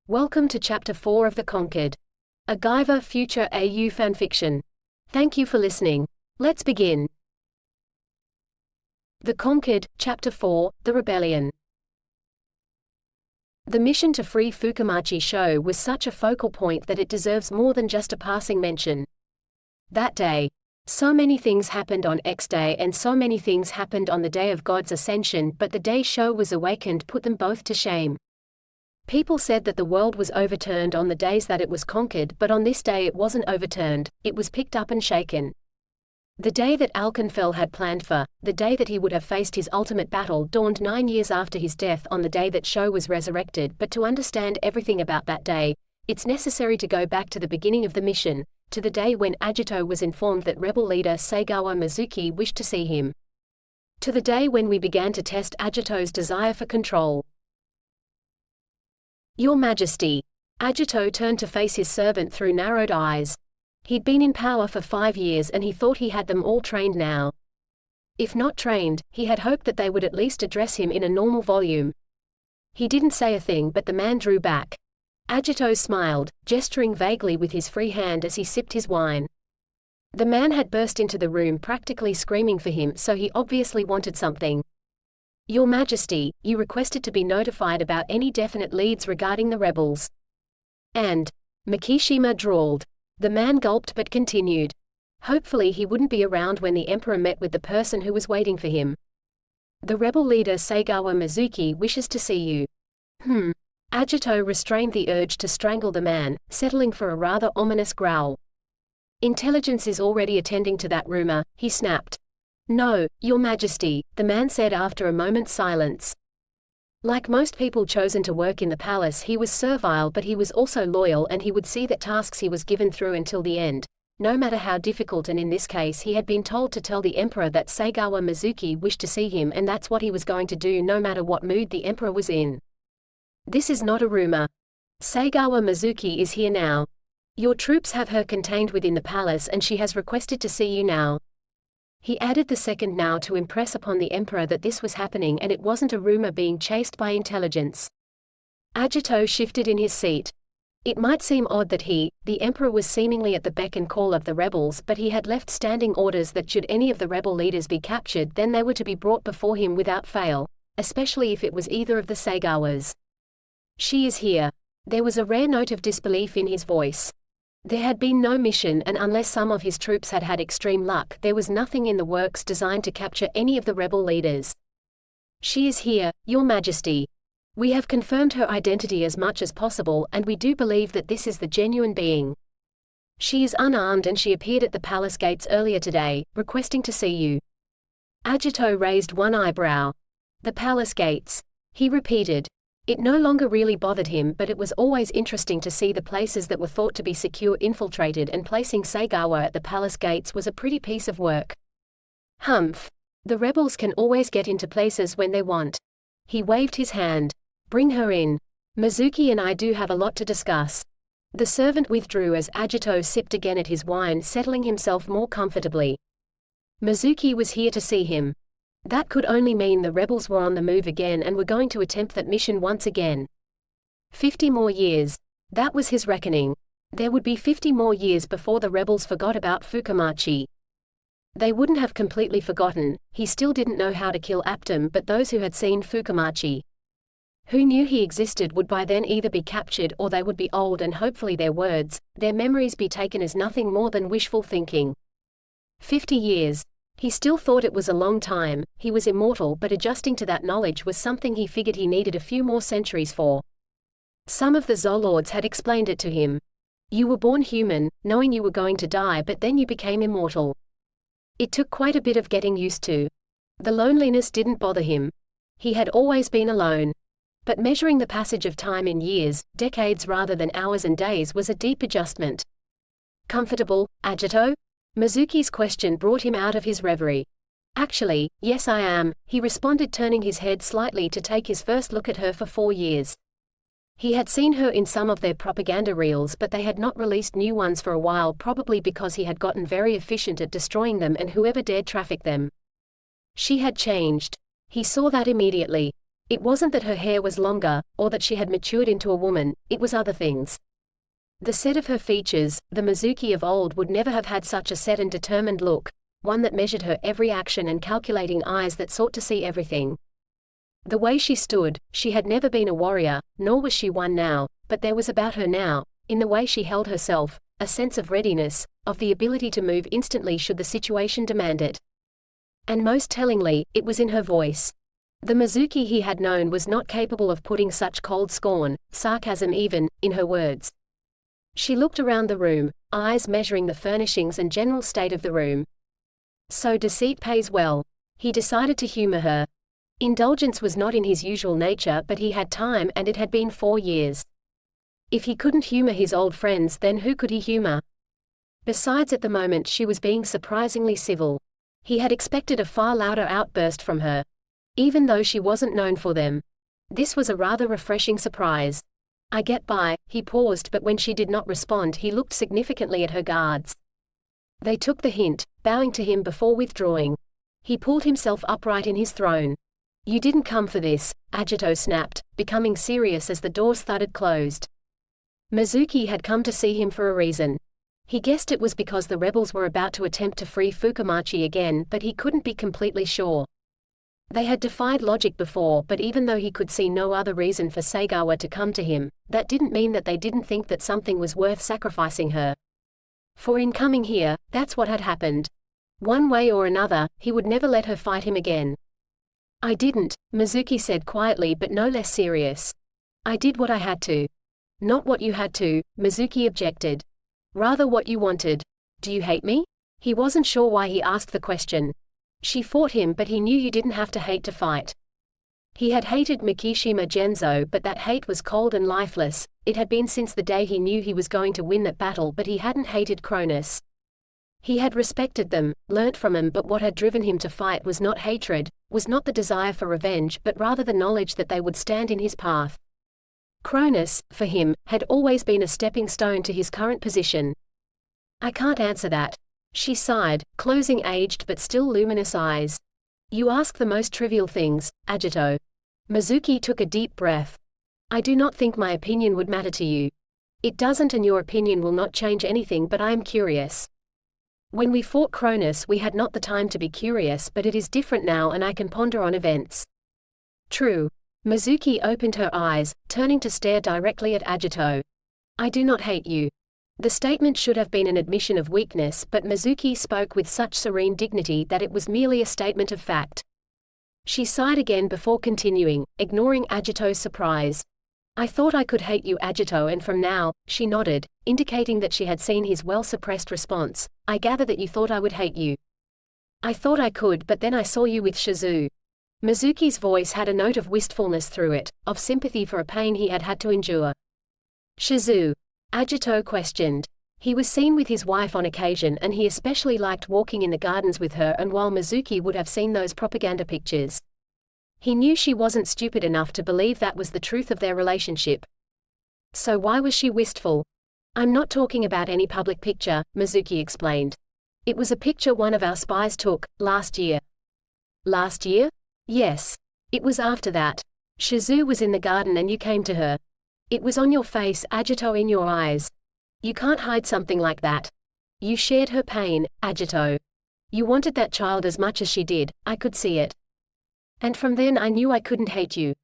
Welcome to Chapter 4 of The Conquered, a Guyver future AU fanfiction. Thank you for listening. Let's begin. The Conquered, Chapter 4, The Rebellion. The mission to free Fukumachi Sho was such a focal point that it deserves more than just a passing mention. That day. So many things happened on X Day and so many things happened on the day of God's ascension, but the day Sho was awakened put them both to shame. People said that the world was overturned on the days that it was conquered, but on this day it wasn't overturned, it was picked up and shaken. The day that Alkenfell had planned for, the day that he would have faced his ultimate battle, dawned 9 years after his death on the day that Sho was resurrected. But to understand everything about that day, it's necessary to go back to the beginning of the mission, to the day when Agito was informed that rebel leader Seigawa Mizuki wished to see him. To the day when we began to test Agito's desire for control. Your Majesty. Agito turned to face his servant through narrowed eyes. He'd been in power for 5 years and he thought he had them all trained now. If not trained, he had hoped that they would at least address him in a normal volume. He didn't say a thing, but the man drew back. Agito smiled, gesturing vaguely with his free hand as he sipped his wine. The man had burst into the room practically screaming for him, so he obviously wanted something. Your Majesty, you requested to be notified about any definite leads regarding the rebels. And Mikishima drawled. The man gulped but continued. Hopefully he wouldn't be around when the Emperor met with the person who was waiting for him. The rebel leader Seigawa Mizuki wishes to see you. Agito restrained the urge to strangle the man, settling for a rather ominous growl. Intelligence is already attending to that rumor, he snapped. No, Your Majesty, the man said after a moment's silence. Like most people chosen to work in the palace, he was servile, but he was also loyal, and he would see that tasks he was given through until the end, no matter how difficult. And in this case he had been told to tell the Emperor that Seigawa Mizuki wished to see him, and that's what he was going to do no matter what mood the Emperor was in. This is not a rumor. Seigawa Mizuki is here now. Your troops have her contained within the palace and she has requested to see you now. He added the second now to impress upon the Emperor that this was happening and it wasn't a rumor being chased by intelligence. Agito shifted in his seat. It might seem odd that he, the Emperor, was seemingly at the beck and call of the rebels, but he had left standing orders that should any of the rebel leaders be captured, then they were to be brought before him without fail, especially if it was either of the Seigawas. She is here. There was a rare note of disbelief in his voice. There had been no mission, and unless some of his troops had had extreme luck, there was nothing in the works designed to capture any of the rebel leaders. She is here, Your Majesty. We have confirmed her identity as much as possible, and we do believe that this is the genuine being. She is unarmed and she appeared at the palace gates earlier today, requesting to see you. Agito raised one eyebrow. The palace gates. He repeated. It no longer really bothered him, but it was always interesting to see the places that were thought to be secure infiltrated, and placing Seigawa at the palace gates was a pretty piece of work. Humph. The rebels can always get into places when they want. He waved his hand. Bring her in. Mizuki and I do have a lot to discuss. The servant withdrew as Agito sipped again at his wine, settling himself more comfortably. Mizuki was here to see him. That could only mean the rebels were on the move again and were going to attempt that mission once again. 50 more years. That was his reckoning. There would be 50 more years before the rebels forgot about Fukumachi. They wouldn't have completely forgotten. He still didn't know how to kill Aptum, but those who had seen Fukumachi, who knew he existed, would by then either be captured or they would be old, and hopefully their words, their memories, be taken as nothing more than wishful thinking. 50 years. He still thought it was a long time. He was immortal, but adjusting to that knowledge was something he figured he needed a few more centuries for. Some of the Zolords had explained it to him. You were born human, knowing you were going to die, but then you became immortal. It took quite a bit of getting used to. The loneliness didn't bother him. He had always been alone. But measuring the passage of time in years, decades rather than hours and days, was a deep adjustment. Comfortable, Agito? Mizuki's question brought him out of his reverie. Actually, yes I am, he responded, turning his head slightly to take his first look at her for 4 years. He had seen her in some of their propaganda reels, but they had not released new ones for a while, probably because he had gotten very efficient at destroying them and whoever dared traffic them. She had changed. He saw that immediately. It wasn't that her hair was longer, or that she had matured into a woman, it was other things. The set of her features, the Mizuki of old would never have had such a set and determined look, one that measured her every action and calculating eyes that sought to see everything. The way she stood, she had never been a warrior, nor was she one now, but there was about her now, in the way she held herself, a sense of readiness, of the ability to move instantly should the situation demand it. And most tellingly, it was in her voice. The Mizuki he had known was not capable of putting such cold scorn, sarcasm even, in her words. She looked around the room, eyes measuring the furnishings and general state of the room. So deceit pays well. He decided to humor her. Indulgence was not in his usual nature, but he had time and it had been 4 years. If he couldn't humor his old friends, then who could he humor? Besides, at the moment she was being surprisingly civil. He had expected a far louder outburst from her. Even though she wasn't known for them. This was a rather refreshing surprise. I get by, he paused, but when she did not respond he looked significantly at her guards. They took the hint, bowing to him before withdrawing. He pulled himself upright in his throne. You didn't come for this, Agito snapped, becoming serious as the doors thudded closed. Mizuki had come to see him for a reason. He guessed it was because the rebels were about to attempt to free Fukumachi again, but he couldn't be completely sure. They had defied logic before, but even though he could see no other reason for Sagawa to come to him, that didn't mean that they didn't think that something was worth sacrificing her. For in coming here, that's what had happened. One way or another, he would never let her fight him again. I didn't, Mizuki said quietly but no less serious. I did what I had to. Not what you had to, Mizuki objected. Rather what you wanted. Do you hate me? He wasn't sure why he asked the question. She fought him, but he knew you didn't have to hate to fight. He had hated Mikishima Genzo, but that hate was cold and lifeless. It had been since the day he knew he was going to win that battle, but he hadn't hated Cronus. He had respected them, learnt from them, but what had driven him to fight was not hatred, was not the desire for revenge, but rather the knowledge that they would stand in his path. Cronus, for him, had always been a stepping stone to his current position. I can't answer that. She sighed, closing aged but still luminous eyes. You ask the most trivial things, Agito. Mizuki took a deep breath. I do not think my opinion would matter to you. It doesn't, and your opinion will not change anything, but I am curious. When we fought Cronus we had not the time to be curious, but it is different now and I can ponder on events. True. Mizuki opened her eyes, turning to stare directly at Agito. I do not hate you. The statement should have been an admission of weakness, but Mizuki spoke with such serene dignity that it was merely a statement of fact. She sighed again before continuing, ignoring Agito's surprise. I thought I could hate you, Agito, and from now, she nodded, indicating that she had seen his well-suppressed response, I gather that you thought I would hate you. I thought I could, but then I saw you with Shizu. Mizuki's voice had a note of wistfulness through it, of sympathy for a pain he had had to endure. Shizu? Agito questioned. He was seen with his wife on occasion, and he especially liked walking in the gardens with her, and while Mizuki would have seen those propaganda pictures, he knew she wasn't stupid enough to believe that was the truth of their relationship. So why was she wistful? I'm not talking about any public picture, Mizuki explained. It was a picture one of our spies took, last year. Last year? Yes. It was after that. Shizu was in the garden and you came to her. It was on your face, Agito, in your eyes. You can't hide something like that. You shared her pain, Agito. You wanted that child as much as she did, I could see it. And from then I knew I couldn't hate you.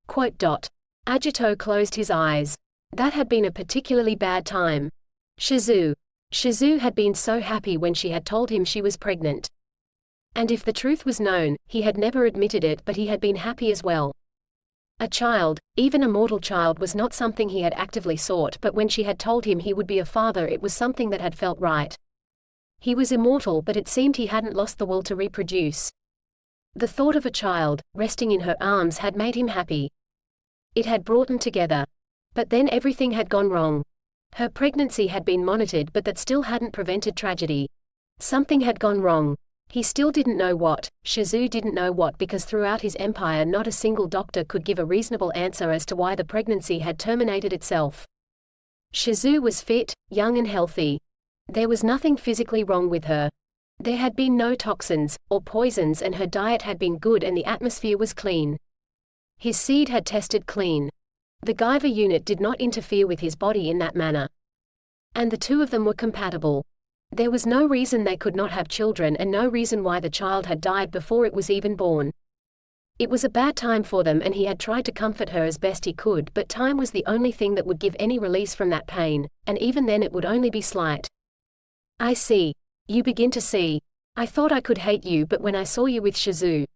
Agito closed his eyes. That had been a particularly bad time. Shizu. Shizu had been so happy when she had told him she was pregnant. And if the truth was known, he had never admitted it, but he had been happy as well. A child, even a mortal child, was not something he had actively sought, but when she had told him he would be a father, it was something that had felt right. He was immortal, but it seemed he hadn't lost the will to reproduce. The thought of a child, resting in her arms, had made him happy. It had brought them together. But then everything had gone wrong. Her pregnancy had been monitored, but that still hadn't prevented tragedy. Something had gone wrong. He still didn't know what, Shizu didn't know what, because throughout his empire not a single doctor could give a reasonable answer as to why the pregnancy had terminated itself. Shizu was fit, young and healthy. There was nothing physically wrong with her. There had been no toxins, or poisons, and her diet had been good and the atmosphere was clean. His seed had tested clean. The Guyver unit did not interfere with his body in that manner. And the two of them were compatible. There was no reason they could not have children and no reason why the child had died before it was even born. It was a bad time for them and he had tried to comfort her as best he could, but time was the only thing that would give any release from that pain, and even then it would only be slight. I see. You begin to see. I thought I could hate you, but when I saw you with Shizu,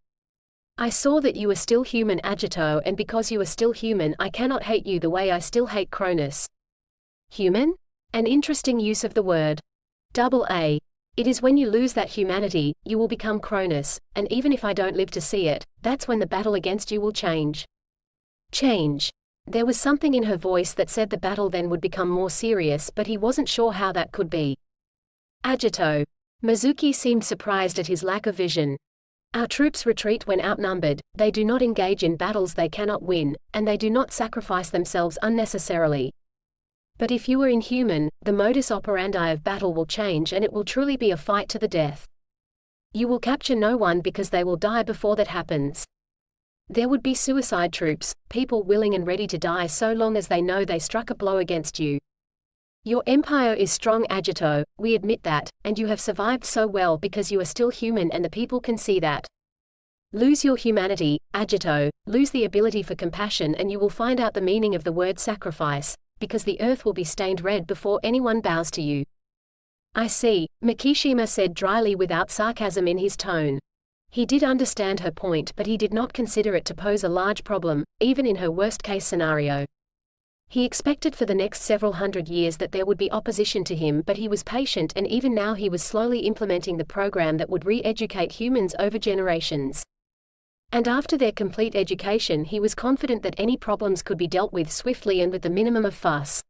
I saw that you were still human, Agito, and because you are still human I cannot hate you the way I still hate Cronus. Human? An interesting use of the word. AA. It is when you lose that humanity, you will become Cronus, and even if I don't live to see it, that's when the battle against you will change. Change. There was something in her voice that said the battle then would become more serious, but he wasn't sure how that could be. Agito. Mizuki seemed surprised at his lack of vision. Our troops retreat when outnumbered, they do not engage in battles they cannot win, and they do not sacrifice themselves unnecessarily. But if you are inhuman, the modus operandi of battle will change and it will truly be a fight to the death. You will capture no one because they will die before that happens. There would be suicide troops, people willing and ready to die so long as they know they struck a blow against you. Your empire is strong, Agito, we admit that, and you have survived so well because you are still human and the people can see that. Lose your humanity, Agito, lose the ability for compassion and you will find out the meaning of the word sacrifice, because the earth will be stained red before anyone bows to you. I see, Mikishima said dryly without sarcasm in his tone. He did understand her point, but he did not consider it to pose a large problem, even in her worst-case scenario. He expected for the next several hundred years that there would be opposition to him, but he was patient and even now he was slowly implementing the program that would re-educate humans over generations. And after their complete education he was confident that any problems could be dealt with swiftly and with the minimum of fuss.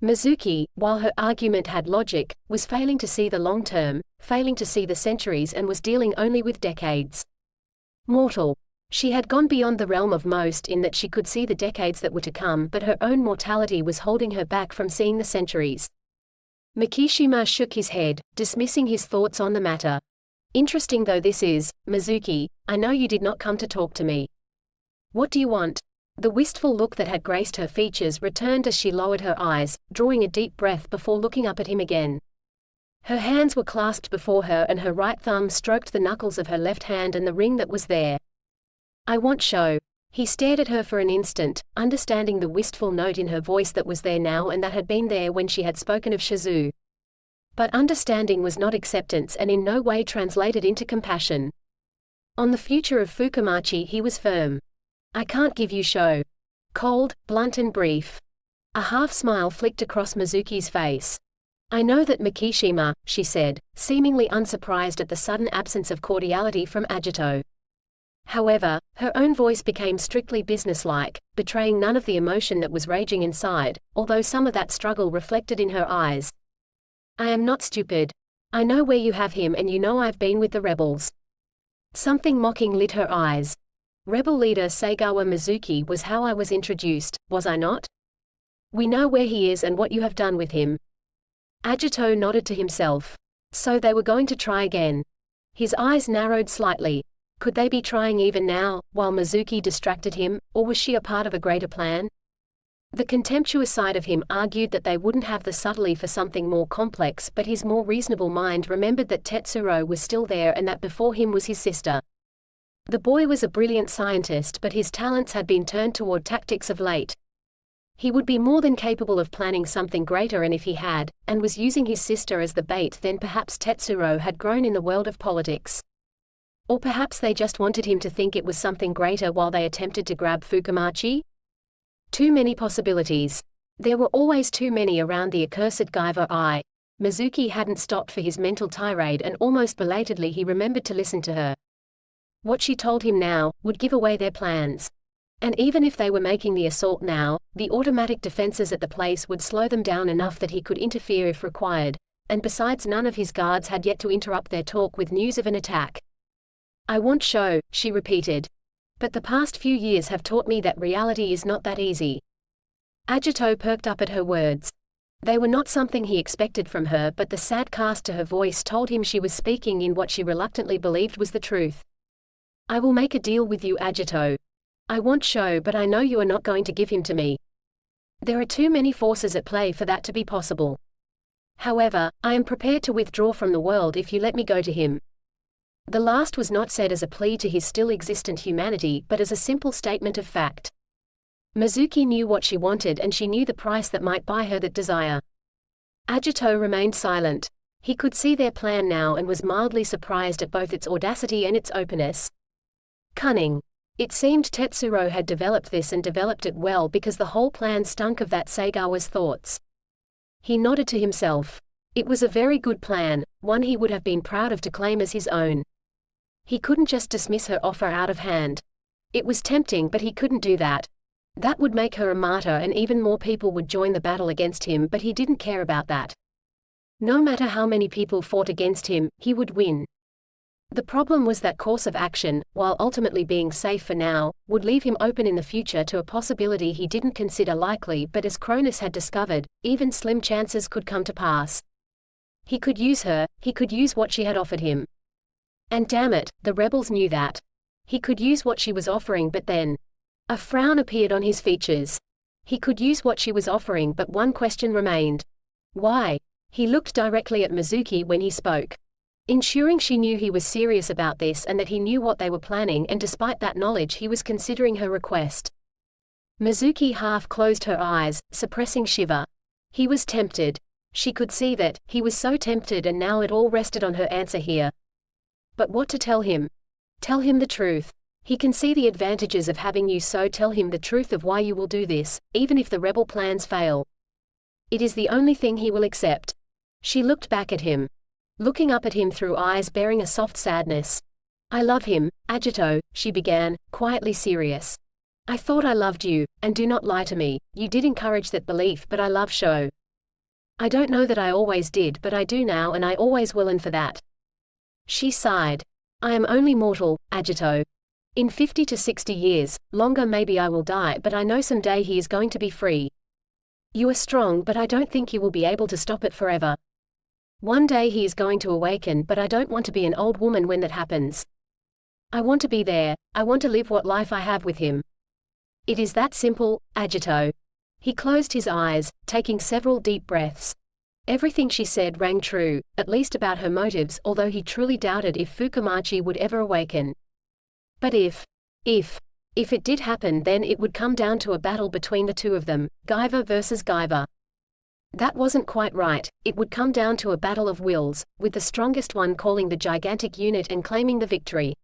Mizuki, while her argument had logic, was failing to see the long term, failing to see the centuries and was dealing only with decades. Mortal. She had gone beyond the realm of most in that she could see the decades that were to come, but her own mortality was holding her back from seeing the centuries. Mikishima shook his head, dismissing his thoughts on the matter. Interesting though this is, Mizuki, I know you did not come to talk to me. What do you want? The wistful look that had graced her features returned as she lowered her eyes, drawing a deep breath before looking up at him again. Her hands were clasped before her and her right thumb stroked the knuckles of her left hand and the ring that was there. I want show. He stared at her for an instant, understanding the wistful note in her voice that was there now and that had been there when she had spoken of Shizu. But understanding was not acceptance and in no way translated into compassion. On the future of Fukumachi he was firm. I can't give you show. Cold, blunt and brief. A half-smile flicked across Mizuki's face. I know that Mikishima, she said, seemingly unsurprised at the sudden absence of cordiality from Agito. However, her own voice became strictly businesslike, betraying none of the emotion that was raging inside, although some of that struggle reflected in her eyes. I am not stupid. I know where you have him and you know I've been with the rebels. Something mocking lit her eyes. Rebel leader Seigawa Mizuki was how I was introduced, was I not? We know where he is and what you have done with him. Agito nodded to himself. So they were going to try again. His eyes narrowed slightly. Could they be trying even now, while Mizuki distracted him, or was she a part of a greater plan? The contemptuous side of him argued that they wouldn't have the subtlety for something more complex, but his more reasonable mind remembered that Tetsuro was still there and that before him was his sister. The boy was a brilliant scientist, but his talents had been turned toward tactics of late. He would be more than capable of planning something greater, and if he had, and was using his sister as the bait, then perhaps Tetsuro had grown in the world of politics. Or perhaps they just wanted him to think it was something greater while they attempted to grab Fukumachi? Too many possibilities. There were always too many around the accursed Guyver eye. Mizuki hadn't stopped for his mental tirade and almost belatedly he remembered to listen to her. What she told him now would give away their plans. And even if they were making the assault now, the automatic defenses at the place would slow them down enough that he could interfere if required, and besides none of his guards had yet to interrupt their talk with news of an attack. I want show, she repeated. But the past few years have taught me that reality is not that easy. Agito perked up at her words. They were not something he expected from her, but the sad cast to her voice told him she was speaking in what she reluctantly believed was the truth. I will make a deal with you, Agito. I want Sho, but I know you are not going to give him to me. There are too many forces at play for that to be possible. However, I am prepared to withdraw from the world if you let me go to him. The last was not said as a plea to his still existent humanity but as a simple statement of fact. Mizuki knew what she wanted and she knew the price that might buy her that desire. Agito remained silent. He could see their plan now and was mildly surprised at both its audacity and its openness. Cunning. It seemed Tetsuro had developed this and developed it well because the whole plan stunk of that Sagawa's thoughts. He nodded to himself. It was a very good plan, one he would have been proud of to claim as his own. He couldn't just dismiss her offer out of hand. It was tempting, but he couldn't do that. That would make her a martyr and even more people would join the battle against him, but he didn't care about that. No matter how many people fought against him, he would win. The problem was that course of action, while ultimately being safe for now, would leave him open in the future to a possibility he didn't consider likely, but as Cronus had discovered, even slim chances could come to pass. He could use her, he could use what she had offered him. And damn it, the rebels knew that. He could use what she was offering, but then a frown appeared on his features. He could use what she was offering, but one question remained. Why? He looked directly at Mizuki when he spoke. Ensuring she knew he was serious about this and that he knew what they were planning, and despite that knowledge he was considering her request. Mizuki half closed her eyes, suppressing shiver. He was tempted. She could see that, he was so tempted, and now it all rested on her answer here. But what to tell him? Tell him the truth. He can see the advantages of having you, so tell him the truth of why you will do this, even if the rebel plans fail. It is the only thing he will accept. She looked back at him. Looking up at him through eyes bearing a soft sadness. I love him, Agito, she began, quietly serious. I thought I loved you, and do not lie to me, you did encourage that belief, but I love Sho. I don't know that I always did, but I do now, and I always will, and for that. She sighed. I am only mortal, Agito. In 50 to 60 years, longer maybe I will die, but I know someday he is going to be free. You are strong, but I don't think you will be able to stop it forever. One day he is going to awaken, but I don't want to be an old woman when that happens. I want to be there, I want to live what life I have with him. It is that simple, Agito. He closed his eyes, taking several deep breaths. Everything she said rang true, at least about her motives, although he truly doubted if Fukumachi would ever awaken. But if it did happen, then it would come down to a battle between the two of them, Guyver versus Guyver. That wasn't quite right, it would come down to a battle of wills, with the strongest one calling the gigantic unit and claiming the victory.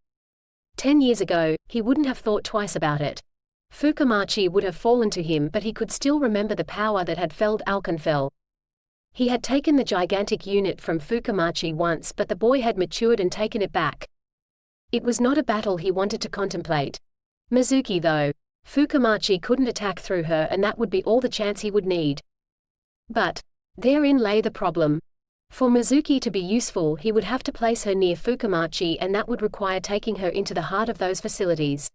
10 years ago, he wouldn't have thought twice about it. Fukumachi would have fallen to him, but he could still remember the power that had felled Alkenfell. He had taken the gigantic unit from Fukumachi once, but the boy had matured and taken it back. It was not a battle he wanted to contemplate. Mizuki though. Fukumachi couldn't attack through her, and that would be all the chance he would need. But therein lay the problem. For Mizuki to be useful, he would have to place her near Fukumachi, and that would require taking her into the heart of those facilities.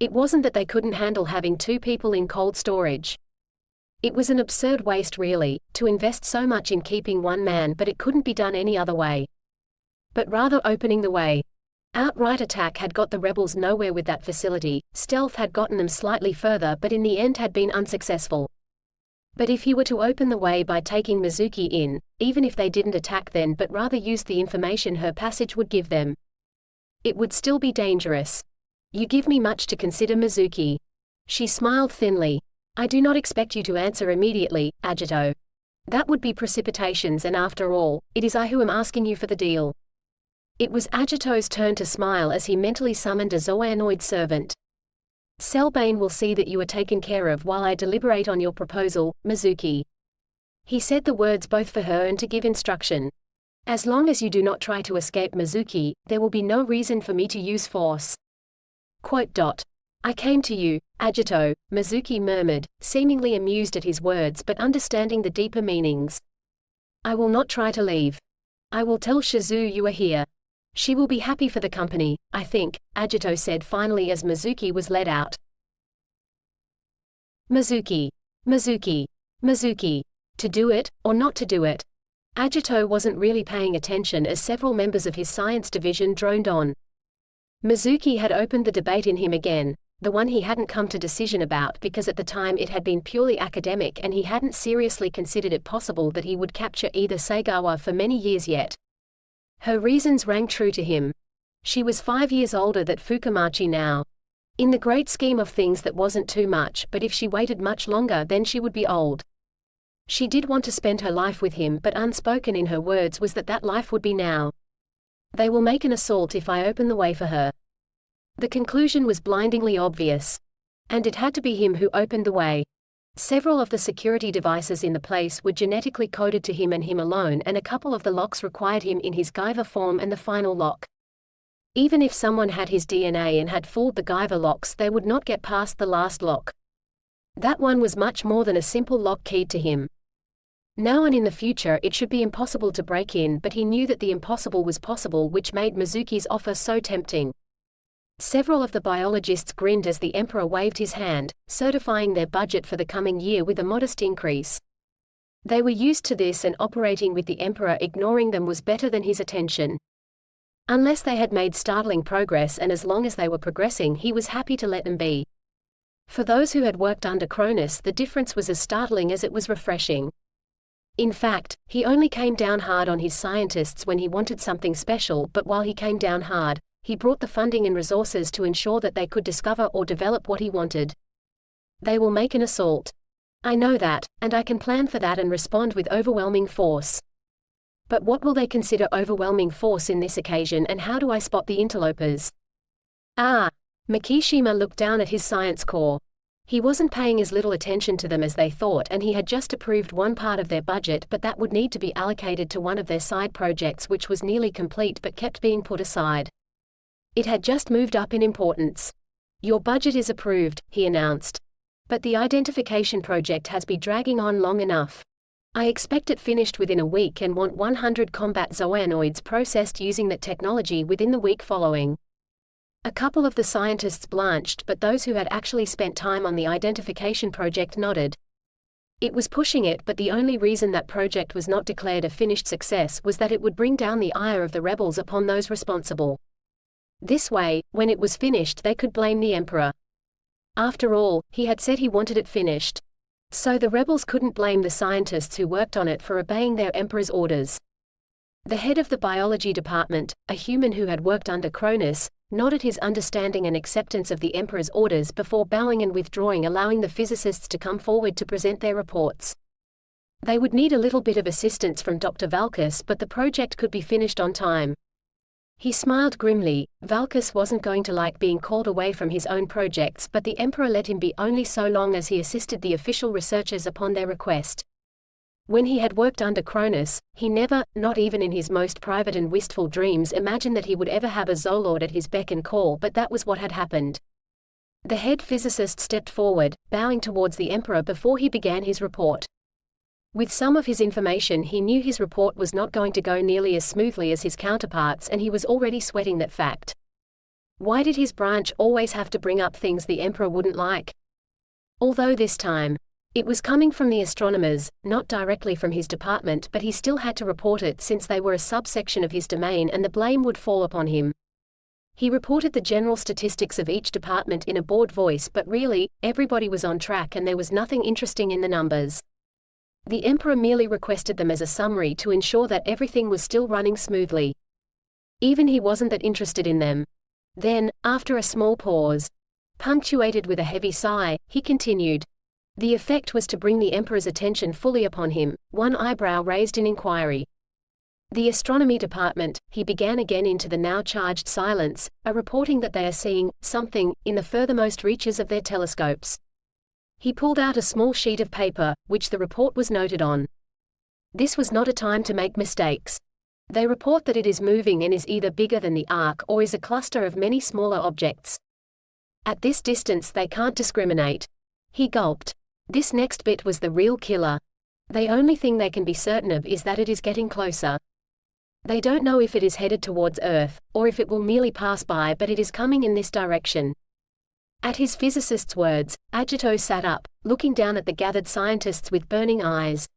It wasn't that they couldn't handle having two people in cold storage. It was an absurd waste really, to invest so much in keeping one man, but it couldn't be done any other way. But rather opening the way. Outright attack had got the rebels nowhere with that facility, stealth had gotten them slightly further, but in the end had been unsuccessful. But if he were to open the way by taking Mizuki in, even if they didn't attack then but rather used the information her passage would give them, it would still be dangerous. You give me much to consider, Mizuki. She smiled thinly. I do not expect you to answer immediately, Agito. That would be precipitations, and after all, it is I who am asking you for the deal. It was Agito's turn to smile as he mentally summoned a Zoanoid servant. Selbane will see that you are taken care of while I deliberate on your proposal, Mizuki. He said the words both for her and to give instruction. As long as you do not try to escape Mizuki, there will be no reason for me to use force. I came to you, Agito, Mizuki murmured, seemingly amused at his words but understanding the deeper meanings. I will not try to leave. I will tell Shizu you are here. She will be happy for the company, I think, Agito said finally as Mizuki was led out. Mizuki. To do it, or not to do it? Agito wasn't really paying attention as several members of his science division droned on. Mizuki had opened the debate in him again. the one he hadn't come to decision about because at the time it had been purely academic and he hadn't seriously considered it possible that he would capture either Sagawa for many years yet. Her reasons rang true to him. She was 5 years older than Fukumachi now. In the great scheme of things that wasn't too much, but if she waited much longer then she would be old. She did want to spend her life with him, but unspoken in her words was that that life would be now. They will make an assault if I open the way for her. The conclusion was blindingly obvious. And it had to be him who opened the way. Several of the security devices in the place were genetically coded to him and him alone, and a couple of the locks required him in his Guyver form and the final lock. Even if someone had his DNA and had fooled the Guyver locks, they would not get past the last lock. That one was much more than a simple lock keyed to him. Now and in the future it should be impossible to break in, but he knew that the impossible was possible, which made Mizuki's offer so tempting. Several of the biologists grinned as the Emperor waved his hand, certifying their budget for the coming year with a modest increase. They were used to this, and operating with the Emperor ignoring them was better than his attention. Unless they had made startling progress, and as long as they were progressing he was happy to let them be. For those who had worked under Cronus, the difference was as startling as it was refreshing. In fact, he only came down hard on his scientists when he wanted something special, but while he came down hard, he brought the funding and resources to ensure that they could discover or develop what he wanted. They will make an assault. I know that, and I can plan for that and respond with overwhelming force. But what will they consider overwhelming force in this occasion, and how do I spot the interlopers? Mikishima looked down at his science corps. He wasn't paying as little attention to them as they thought, and he had just approved one part of their budget, but that would need to be allocated to one of their side projects which was nearly complete but kept being put aside. It had just moved up in importance. Your budget is approved, he announced. But the identification project has been dragging on long enough. I expect it finished within a week and want 100 combat zoonoids processed using that technology within the week following. A couple of the scientists blanched, but those who had actually spent time on the identification project nodded. It was pushing it, but the only reason that project was not declared a finished success was that it would bring down the ire of the rebels upon those responsible. This way, when it was finished they could blame the Emperor. After all, he had said he wanted it finished. So the rebels couldn't blame the scientists who worked on it for obeying their Emperor's orders. The head of the biology department, a human who had worked under Cronus, nodded his understanding and acceptance of the Emperor's orders before bowing and withdrawing, allowing the physicists to come forward to present their reports. They would need a little bit of assistance from Dr. Valkis, but the project could be finished on time. He smiled grimly. Valkis wasn't going to like being called away from his own projects, but the Emperor let him be only so long as he assisted the official researchers upon their request. When he had worked under Cronus, he never, not even in his most private and wistful dreams, imagined that he would ever have a zoolord at his beck and call, but that was what had happened. The head physicist stepped forward, bowing towards the Emperor before he began his report. With some of his information he knew his report was not going to go nearly as smoothly as his counterparts, and he was already sweating that fact. Why did his branch always have to bring up things the Emperor wouldn't like? Although this time, it was coming from the astronomers, not directly from his department, but he still had to report it since they were a subsection of his domain and the blame would fall upon him. He reported the general statistics of each department in a bored voice, but really, everybody was on track and there was nothing interesting in the numbers. The Emperor merely requested them as a summary to ensure that everything was still running smoothly. Even he wasn't that interested in them. Then, after a small pause, punctuated with a heavy sigh, he continued. The effect was to bring the Emperor's attention fully upon him, one eyebrow raised in inquiry. The astronomy department, he began again into the now charged silence, are reporting that they are seeing something in the furthermost reaches of their telescopes. He pulled out a small sheet of paper, which the report was noted on. This was not a time to make mistakes. They report that it is moving and is either bigger than the arc or is a cluster of many smaller objects. At this distance they can't discriminate. He gulped. This next bit was the real killer. The only thing they can be certain of is that it is getting closer. They don't know if it is headed towards Earth, or if it will merely pass by, but it is coming in this direction. At his physicist's words, Agito sat up, looking down at the gathered scientists with burning eyes.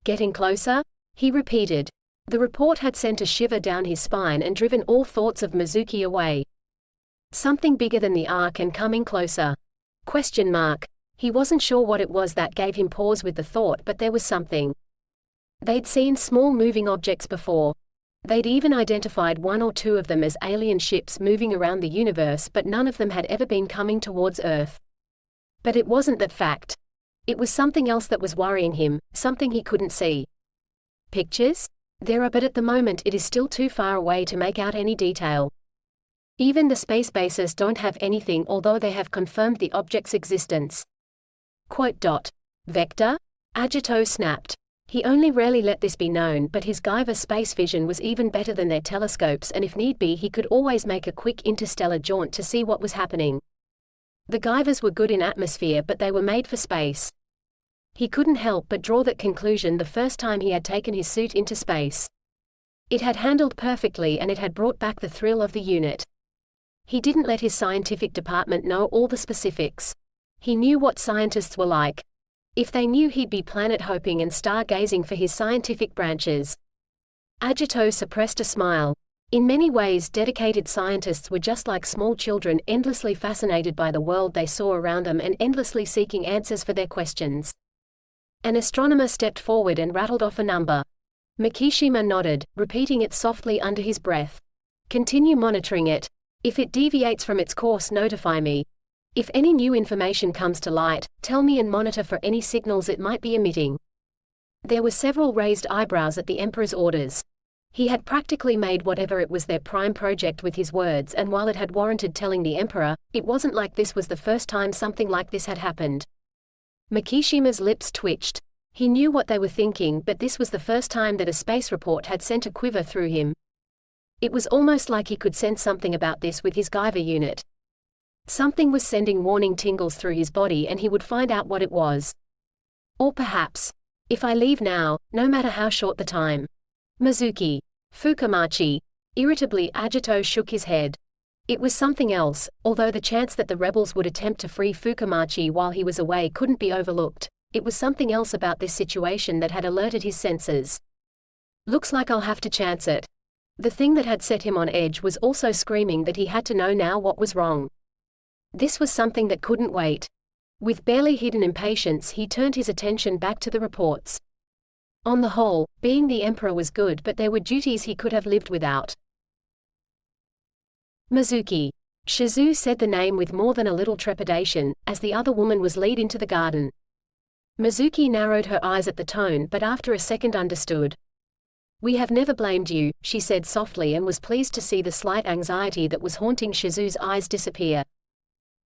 Getting closer? He repeated. The report had sent a shiver down his spine and driven all thoughts of Mizuki away. Something bigger than the ark and coming closer. Question mark. He wasn't sure what it was that gave him pause with the thought, but there was something. They'd seen small moving objects before. They'd even identified one or two of them as alien ships moving around the universe, but none of them had ever been coming towards Earth. But it wasn't that fact. It was something else that was worrying him, something he couldn't see. Pictures? There are, but at the moment it is still too far away to make out any detail. Even the space bases don't have anything, although they have confirmed the object's existence. Quote. Vector? Agito snapped. He only rarely let this be known, but his Guyver space vision was even better than their telescopes, and if need be he could always make a quick interstellar jaunt to see what was happening. The Guyvers were good in atmosphere, but they were made for space. He couldn't help but draw that conclusion the first time he had taken his suit into space. It had handled perfectly, and it had brought back the thrill of the unit. He didn't let his scientific department know all the specifics. He knew what scientists were like. If they knew, he'd be planet hopping and stargazing for his scientific branches. Agito suppressed a smile. In many ways, dedicated scientists were just like small children, endlessly fascinated by the world they saw around them and endlessly seeking answers for their questions. An astronomer stepped forward and rattled off a number. Mikishima nodded, repeating it softly under his breath. Continue monitoring it. If it deviates from its course, notify me. If any new information comes to light, tell me, and monitor for any signals it might be emitting. There were several raised eyebrows at the Emperor's orders. He had practically made whatever it was their prime project with his words, and while it had warranted telling the Emperor, it wasn't like this was the first time something like this had happened. Mikishima's lips twitched. He knew what they were thinking, but this was the first time that a space report had sent a quiver through him. It was almost like he could sense something about this with his Guyver unit. Something was sending warning tingles through his body, and he would find out what it was. Or perhaps, if I leave now, no matter how short the time. Mizuki. Fukamachi. Irritably, Agito shook his head. It was something else, although the chance that the rebels would attempt to free Fukamachi while he was away couldn't be overlooked. It was something else about this situation that had alerted his senses. Looks like I'll have to chance it. The thing that had set him on edge was also screaming that he had to know now what was wrong. This was something that couldn't wait. With barely hidden impatience, he turned his attention back to the reports. On the whole, being the Emperor was good, but there were duties he could have lived without. Mizuki. Shizu said the name with more than a little trepidation, as the other woman was led into the garden. Mizuki narrowed her eyes at the tone, but after a second understood. We have never blamed you, she said softly, and was pleased to see the slight anxiety that was haunting Shizu's eyes disappear.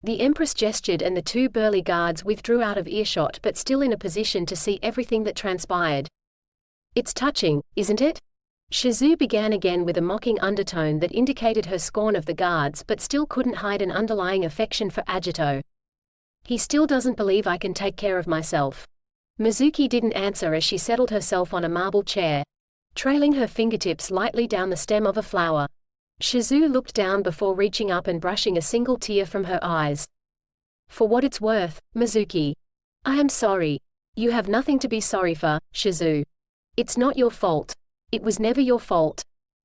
The Empress gestured, and the two burly guards withdrew out of earshot, but still in a position to see everything that transpired. It's touching, isn't it? Shizu began again with a mocking undertone that indicated her scorn of the guards, but still couldn't hide an underlying affection for Agito. He still doesn't believe I can take care of myself. Mizuki didn't answer as she settled herself on a marble chair, trailing her fingertips lightly down the stem of a flower. Shizu looked down before reaching up and brushing a single tear from her eyes. For what it's worth, Mizuki. I am sorry. You have nothing to be sorry for, Shizu. It's not your fault. It was never your fault.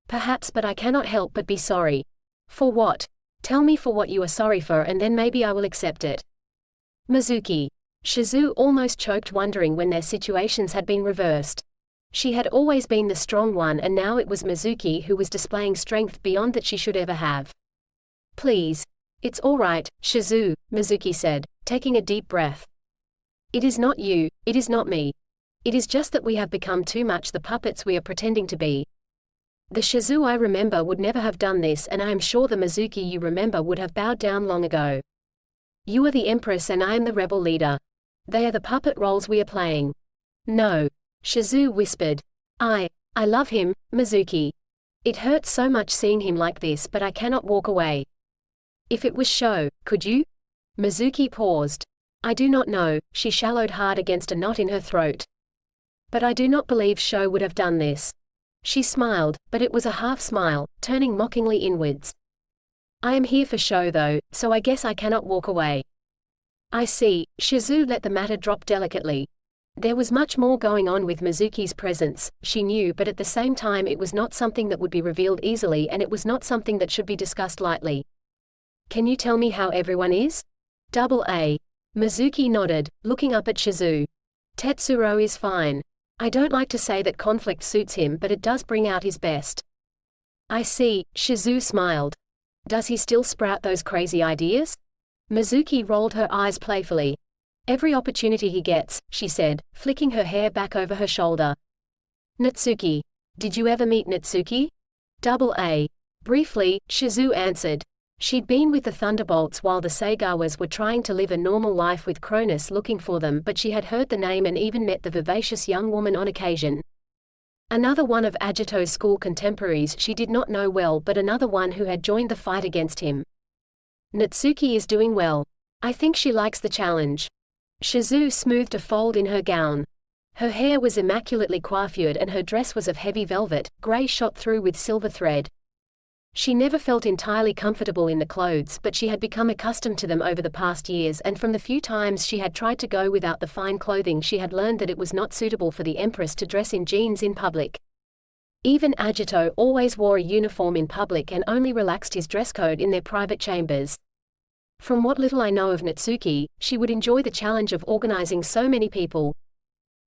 Perhaps, but I cannot help but be sorry. For what? Tell me for what you are sorry for, and then maybe I will accept it. Mizuki. Shizu almost choked, wondering when their situations had been reversed. She had always been the strong one, and now it was Mizuki who was displaying strength beyond that she should ever have. Please. It's all right, Shizu, Mizuki said, taking a deep breath. It is not you, it is not me. It is just that we have become too much the puppets we are pretending to be. The Shizu I remember would never have done this, and I am sure the Mizuki you remember would have bowed down long ago. You are the Empress and I am the rebel leader. They are the puppet roles we are playing. No. Shizu whispered. I love him, Mizuki. It hurts so much seeing him like this, but I cannot walk away. If it was Sho, could you? Mizuki paused. I do not know, she shallowed hard against a knot in her throat. But I do not believe Sho would have done this. She smiled, but it was a half smile, turning mockingly inwards. I am here for Sho though, so I guess I cannot walk away. I see. Shizu let the matter drop delicately. There was much more going on with Mizuki's presence, she knew, but at the same time it was not something that would be revealed easily, and it was not something that should be discussed lightly. Can you tell me how everyone is? Double A. Mizuki nodded, looking up at Shizu. Tetsuro is fine. I don't like to say that conflict suits him, but it does bring out his best. I see, Shizu smiled. Does he still sprout those crazy ideas? Mizuki rolled her eyes playfully. Every opportunity he gets, she said, flicking her hair back over her shoulder. Natsuki. Did you ever meet Natsuki? Double A. Briefly, Shizu answered. She'd been with the Thunderbolts while the Sagawas were trying to live a normal life with Cronus looking for them, but she had heard the name and even met the vivacious young woman on occasion. Another one of Agito's school contemporaries she did not know well, but another one who had joined the fight against him. Natsuki is doing well. I think she likes the challenge. Shizu smoothed a fold in her gown. Her hair was immaculately coiffured and her dress was of heavy velvet, grey shot through with silver thread. She never felt entirely comfortable in the clothes, but she had become accustomed to them over the past years, and from the few times she had tried to go without the fine clothing she had learned that it was not suitable for the Empress to dress in jeans in public. Even Agito always wore a uniform in public and only relaxed his dress code in their private chambers. From what little I know of Natsuki, she would enjoy the challenge of organizing so many people.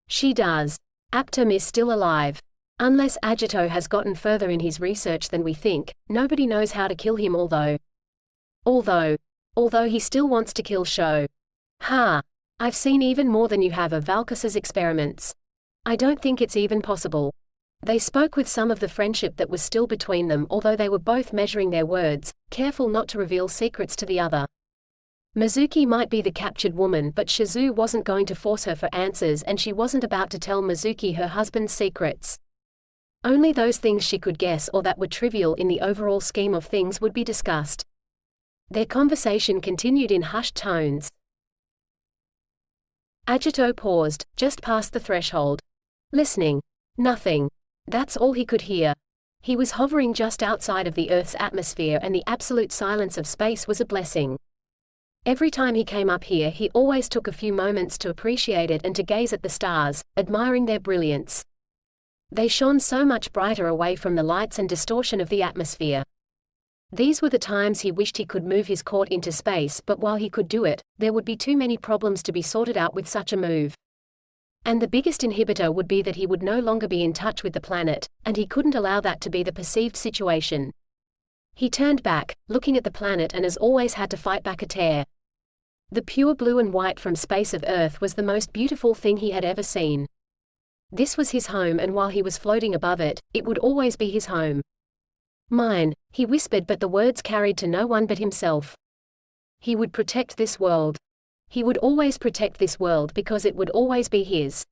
She does. Aptum is still alive. Unless Agito has gotten further in his research than we think, nobody knows how to kill him, although he still wants to kill Sho. Ha! I've seen even more than you have of Valkus's experiments. I don't think it's even possible. They spoke with some of the friendship that was still between them, although they were both measuring their words, careful not to reveal secrets to the other. Mizuki might be the captured woman, but Shizu wasn't going to force her for answers, and she wasn't about to tell Mizuki her husband's secrets. Only those things she could guess or that were trivial in the overall scheme of things would be discussed. Their conversation continued in hushed tones. Agito paused, just past the threshold. Listening. Nothing. That's all he could hear. He was hovering just outside of the Earth's atmosphere, and the absolute silence of space was a blessing. Every time he came up here, he always took a few moments to appreciate it and to gaze at the stars, admiring their brilliance. They shone so much brighter away from the lights and distortion of the atmosphere. These were the times he wished he could move his court into space, but while he could do it, there would be too many problems to be sorted out with such a move. And the biggest inhibitor would be that he would no longer be in touch with the planet, and he couldn't allow that to be the perceived situation. He turned back, looking at the planet, and as always had to fight back a tear. The pure blue and white from space of Earth was the most beautiful thing he had ever seen. This was his home, and while he was floating above it, it would always be his home. Mine, he whispered, but the words carried to no one but himself. He would protect this world. He would always protect this world because it would always be his.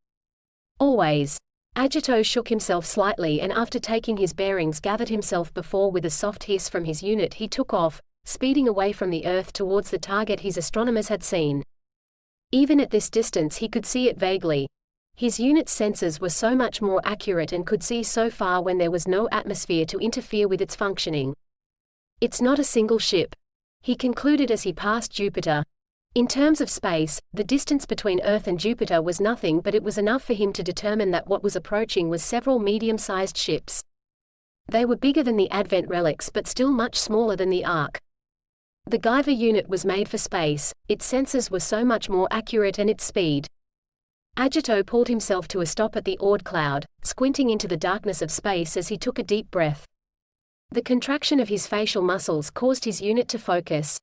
Always. Agito shook himself slightly, and after taking his bearings gathered himself before with a soft hiss from his unit he took off, speeding away from the Earth towards the target his astronomers had seen. Even at this distance he could see it vaguely. His unit's sensors were so much more accurate and could see so far when there was no atmosphere to interfere with its functioning. It's not a single ship, he concluded as he passed Jupiter. In terms of space, the distance between Earth and Jupiter was nothing, but it was enough for him to determine that what was approaching was several medium-sized ships. They were bigger than the Advent relics but still much smaller than the Ark. The Guyver unit was made for space, its sensors were so much more accurate and its speed. Agito pulled himself to a stop at the Oort cloud, squinting into the darkness of space as he took a deep breath. The contraction of his facial muscles caused his unit to focus.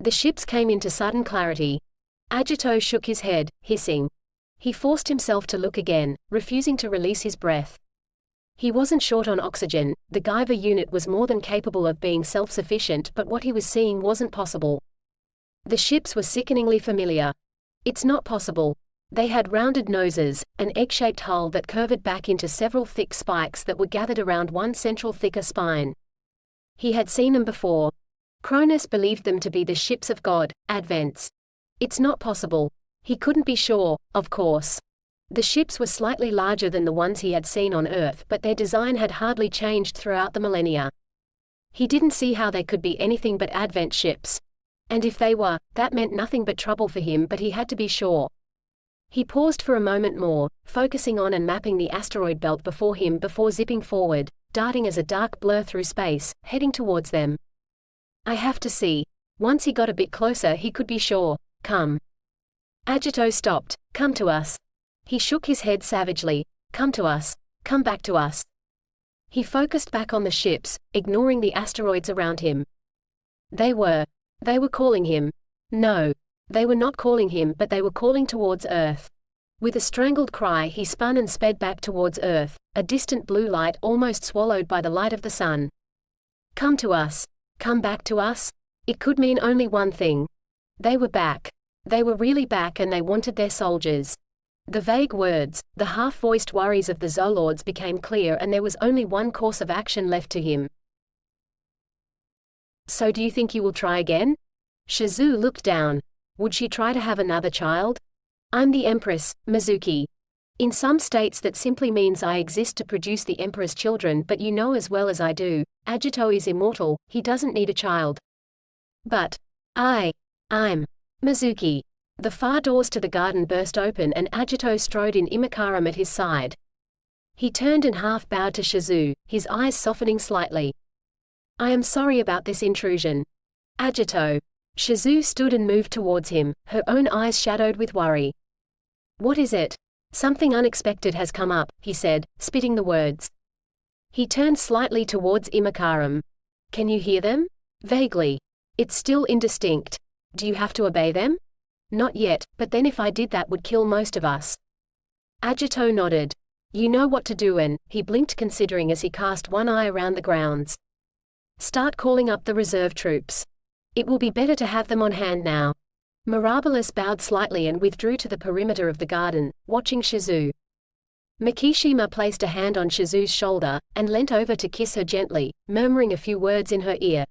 The ships came into sudden clarity. Agito shook his head, hissing. He forced himself to look again, refusing to release his breath. He wasn't short on oxygen, the Guyver unit was more than capable of being self-sufficient, but what he was seeing wasn't possible. The ships were sickeningly familiar. It's not possible. They had rounded noses, an egg-shaped hull that curved back into several thick spikes that were gathered around one central thicker spine. He had seen them before. Cronus believed them to be the ships of God, Advents. It's not possible. He couldn't be sure, of course. The ships were slightly larger than the ones he had seen on Earth, but their design had hardly changed throughout the millennia. He didn't see how they could be anything but Advent ships. And if they were, that meant nothing but trouble for him, but he had to be sure. He paused for a moment more, focusing on and mapping the asteroid belt before him before zipping forward, darting as a dark blur through space, heading towards them. I have to see. Once he got a bit closer he could be sure. Come. Agito stopped. Come to us. He shook his head savagely. Come to us. Come back to us. He focused back on the ships, ignoring the asteroids around him. They were calling him. No. They were not calling him, but they were calling towards Earth. With a strangled cry he spun and sped back towards Earth, a distant blue light almost swallowed by the light of the sun. Come to us. Come back to us? It could mean only one thing. They were back. They were really back and they wanted their soldiers. The vague words, the half-voiced worries of the Zoolords became clear and there was only one course of action left to him. So do you think you will try again? Shizu looked down. Would she try to have another child? I'm the Empress, Mizuki. In some states that simply means I exist to produce the Emperor's children, but you know as well as I do, Agito is immortal, he doesn't need a child. But I'm Mizuki. The far doors to the garden burst open and Agito strode in, Imakaram at his side. He turned and half bowed to Shizu, his eyes softening slightly. I am sorry about this intrusion. Agito. Shizu stood and moved towards him, her own eyes shadowed with worry. What is it? Something unexpected has come up, he said, spitting the words. He turned slightly towards Imakaram. Can you hear them? Vaguely. It's still indistinct. Do you have to obey them? Not yet, but then if I did that would kill most of us. Agito nodded. You know what to do, and he blinked considering as he cast one eye around the grounds. Start calling up the reserve troops. It will be better to have them on hand now. Mirabilis bowed slightly and withdrew to the perimeter of the garden, watching Shizu. Mikishima placed a hand on Shizu's shoulder, and leant over to kiss her gently, murmuring a few words in her ear.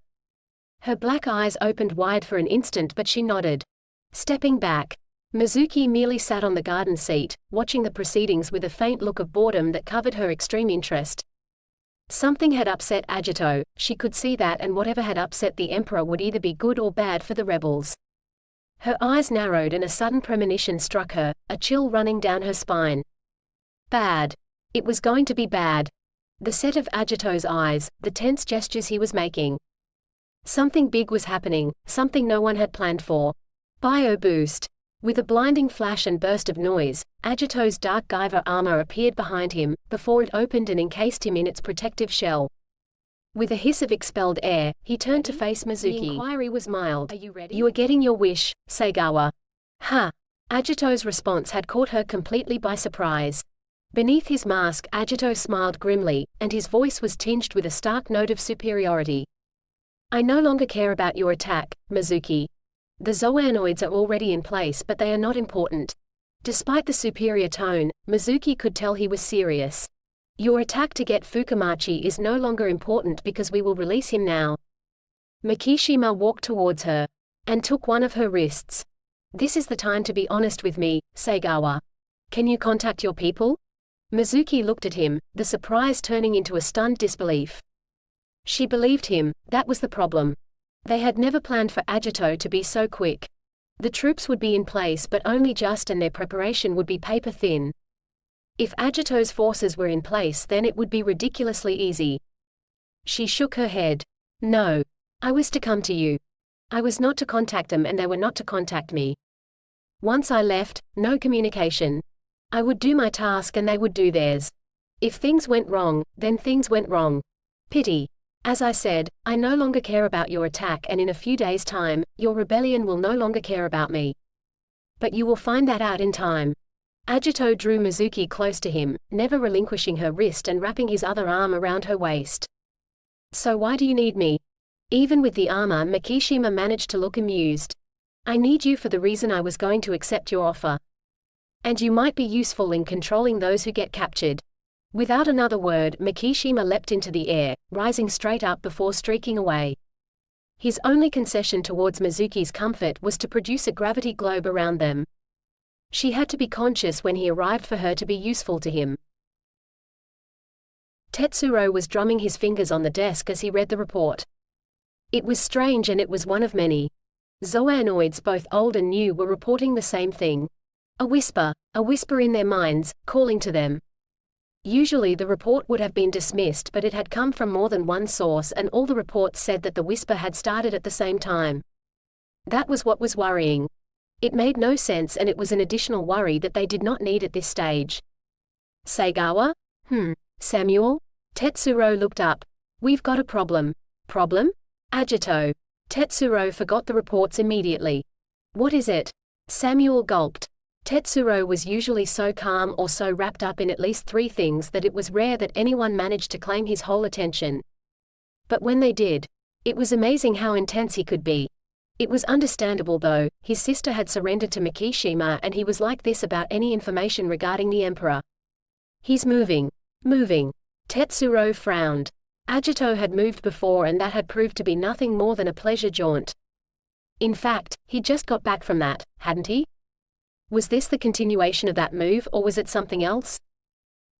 Her black eyes opened wide for an instant but she nodded. Stepping back, Mizuki merely sat on the garden seat, watching the proceedings with a faint look of boredom that covered her extreme interest. Something had upset Agito, she could see that, and whatever had upset the Emperor would either be good or bad for the rebels. Her eyes narrowed and a sudden premonition struck her, a chill running down her spine. Bad. It was going to be bad. The set of Agito's eyes, the tense gestures he was making. Something big was happening, something no one had planned for. Bio boost. With a blinding flash and burst of noise, Agito's dark Guyver armor appeared behind him, before it opened and encased him in its protective shell. With a hiss of expelled air, he turned to face Mizuki. The inquiry was mild. Are you ready? You are getting your wish, Seigawa. Ha! Agito's response had caught her completely by surprise. Beneath his mask Agito smiled grimly, and his voice was tinged with a stark note of superiority. I no longer care about your attack, Mizuki. The Zoanoids are already in place, but they are not important. Despite the superior tone, Mizuki could tell he was serious. Your attack to get Fukumachi is no longer important because we will release him now. Mikishima walked towards her and took one of her wrists. This is the time to be honest with me, Seigawa. Can you contact your people? Mizuki looked at him, the surprise turning into a stunned disbelief. She believed him, that was the problem. They had never planned for Agito to be so quick. The troops would be in place but only just, and their preparation would be paper thin. If Agito's forces were in place then it would be ridiculously easy. She shook her head. No. I was to come to you. I was not to contact them and they were not to contact me. Once I left, no communication. I would do my task and they would do theirs. If things went wrong, then things went wrong. Pity. As I said, I no longer care about your attack, and in a few days' time, your rebellion will no longer care about me. But you will find that out in time. Agito drew Mizuki close to him, never relinquishing her wrist and wrapping his other arm around her waist. So why do you need me? Even with the armor, Mikishima managed to look amused. I need you for the reason I was going to accept your offer. And you might be useful in controlling those who get captured. Without another word, Mikishima leapt into the air, rising straight up before streaking away. His only concession towards Mizuki's comfort was to produce a gravity globe around them. She had to be conscious when he arrived for her to be useful to him. Tetsuro was drumming his fingers on the desk as he read the report. It was strange, and it was one of many. Zoanoids, both old and new, were reporting the same thing. A whisper in their minds, calling to them. Usually the report would have been dismissed, but it had come from more than one source, and all the reports said that the whisper had started at the same time. That was what was worrying. It made no sense, and it was an additional worry that they did not need at this stage. Sagawa? Samuel? Tetsuro looked up. We've got a problem. Problem? Agito. Tetsuro forgot the reports immediately. What is it? Samuel gulped. Tetsuro was usually so calm or so wrapped up in at least 3 things that it was rare that anyone managed to claim his whole attention. But when they did, it was amazing how intense he could be. It was understandable though, his sister had surrendered to Mikishima and he was like this about any information regarding the Emperor. He's moving. Tetsuro frowned. Agito had moved before and that had proved to be nothing more than a pleasure jaunt. In fact, he'd just got back from that, hadn't he? Was this the continuation of that move or was it something else?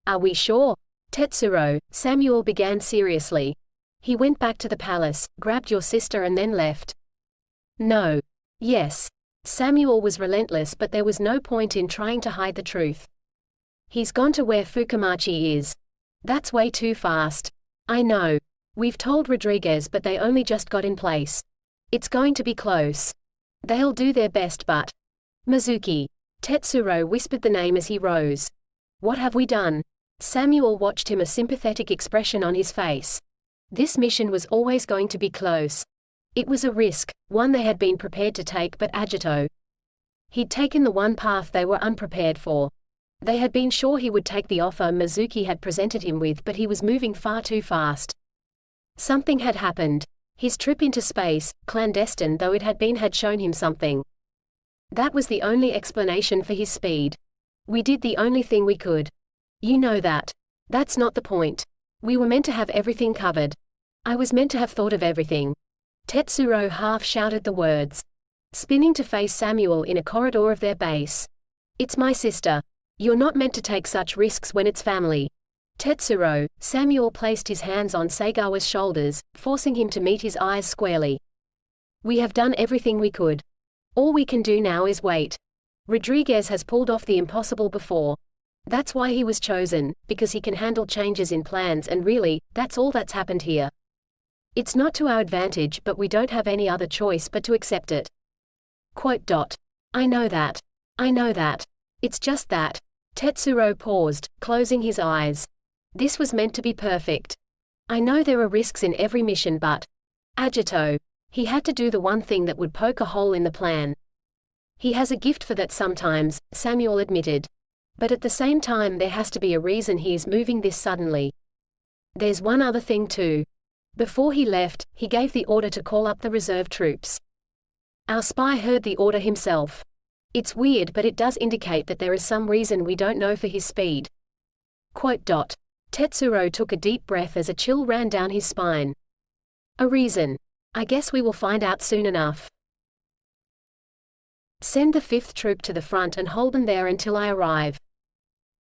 Are we sure? Tetsuro, Samuel began seriously. He went back to the palace, grabbed your sister and then left. No. Yes. Samuel was relentless, but there was no point in trying to hide the truth. He's gone to where Fukumachi is. That's way too fast. I know. We've told Rodriguez, but they only just got in place. It's going to be close. They'll do their best, but… Mizuki. Tetsuro whispered the name as he rose. What have we done? Samuel watched him, a sympathetic expression on his face. This mission was always going to be close. It was a risk, one they had been prepared to take, but Agito. He'd taken the one path they were unprepared for. They had been sure he would take the offer Mizuki had presented him with, but he was moving far too fast. Something had happened. His trip into space, clandestine though it had been, had shown him something. That was the only explanation for his speed. We did the only thing we could. You know that. That's not the point. We were meant to have everything covered. I was meant to have thought of everything. Tetsuro half shouted the words, spinning to face Samuel in a corridor of their base. It's my sister. You're not meant to take such risks when it's family. Tetsuro, Samuel placed his hands on Sagawa's shoulders, forcing him to meet his eyes squarely. We have done everything we could. All we can do now is wait. Rodriguez has pulled off the impossible before. That's why he was chosen, because he can handle changes in plans, and really, that's all that's happened here. It's not to our advantage, but we don't have any other choice but to accept it. Quote. I know that. It's just that. Tetsuro paused, closing his eyes. This was meant to be perfect. I know there are risks in every mission, but… Agito. He had to do the one thing that would poke a hole in the plan. He has a gift for that sometimes, Samuel admitted. But at the same time there has to be a reason he is moving this suddenly. There's one other thing too. Before he left, he gave the order to call up the reserve troops. Our spy heard the order himself. It's weird, but it does indicate that there is some reason we don't know for his speed. Quote. Tetsuro took a deep breath as a chill ran down his spine. A reason. I guess we will find out soon enough. Send the 5th troop to the front and hold them there until I arrive.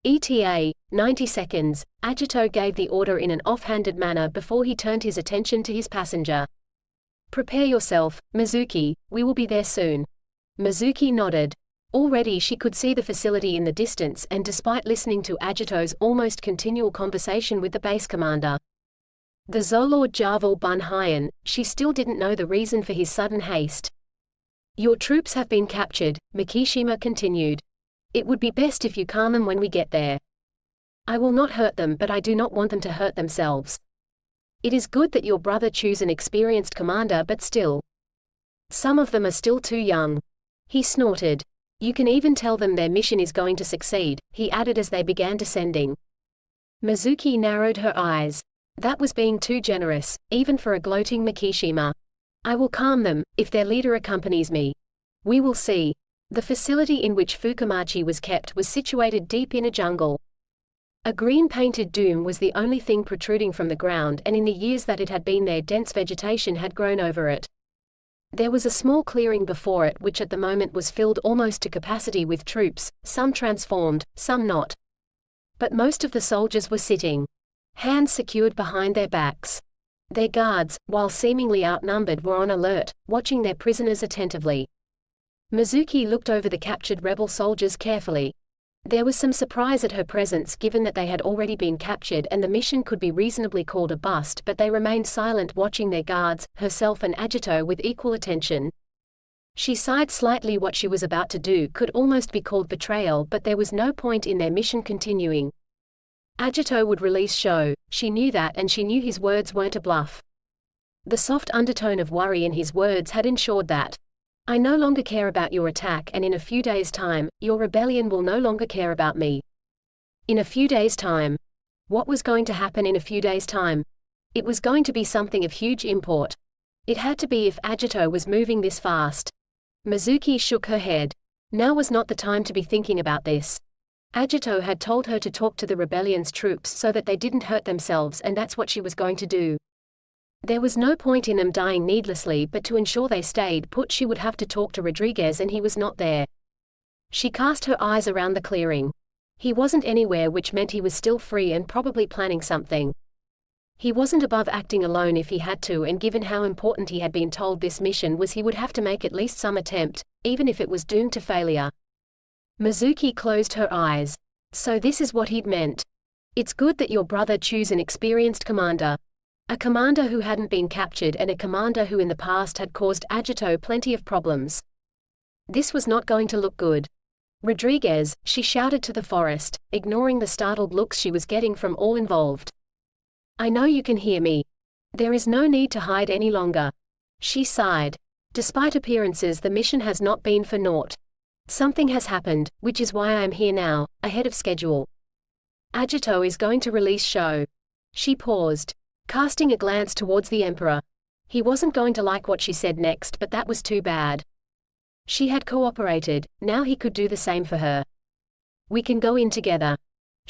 ETA, 90 seconds, Agito gave the order in an offhanded manner before he turned his attention to his passenger. Prepare yourself, Mizuki, we will be there soon. Mizuki nodded. Already she could see the facility in the distance, and despite listening to Agito's almost continual conversation with the base commander, the Zolord Jarval Bunhyan, she still didn't know the reason for his sudden haste. Your troops have been captured, Mikishima continued. It would be best if you calm them when we get there. I will not hurt them, but I do not want them to hurt themselves. It is good that your brother chose an experienced commander, but still. Some of them are still too young. He snorted. You can even tell them their mission is going to succeed, he added as they began descending. Mizuki narrowed her eyes. That was being too generous, even for a gloating Mikishima. I will calm them, if their leader accompanies me. We will see. The facility in which Fukumachi was kept was situated deep in a jungle. A green-painted dome was the only thing protruding from the ground, and in the years that it had been there, dense vegetation had grown over it. There was a small clearing before it which at the moment was filled almost to capacity with troops, some transformed, some not. But most of the soldiers were sitting, hands secured behind their backs. Their guards, while seemingly outnumbered, were on alert, watching their prisoners attentively. Mizuki looked over the captured rebel soldiers carefully. There was some surprise at her presence given that they had already been captured and the mission could be reasonably called a bust, but they remained silent, watching their guards, herself and Agito with equal attention. She sighed slightly. What she was about to do could almost be called betrayal, but there was no point in their mission continuing. Agito would release Sho, she knew that, and she knew his words weren't a bluff. The soft undertone of worry in his words had ensured that. I no longer care about your attack, and in a few days' time, your rebellion will no longer care about me. In a few days' time. What was going to happen in a few days' time? It was going to be something of huge import. It had to be if Agito was moving this fast. Mizuki shook her head. Now was not the time to be thinking about this. Agito had told her to talk to the rebellion's troops so that they didn't hurt themselves, and that's what she was going to do. There was no point in them dying needlessly, but to ensure they stayed put she would have to talk to Rodriguez, and he was not there. She cast her eyes around the clearing. He wasn't anywhere, which meant he was still free and probably planning something. He wasn't above acting alone if he had to, and given how important he had been told this mission was, he would have to make at least some attempt, even if it was doomed to failure. Mizuki closed her eyes. So this is what he'd meant. It's good that your brother chose an experienced commander. A commander who hadn't been captured, and a commander who in the past had caused Agito plenty of problems. This was not going to look good. Rodriguez, she shouted to the forest, ignoring the startled looks she was getting from all involved. I know you can hear me. There is no need to hide any longer. She sighed. Despite appearances, the mission has not been for naught. Something has happened, which is why I am here now, ahead of schedule. Agito is going to release Sho. She paused, casting a glance towards the Emperor. He wasn't going to like what she said next, but that was too bad. She had cooperated, now he could do the same for her. We can go in together.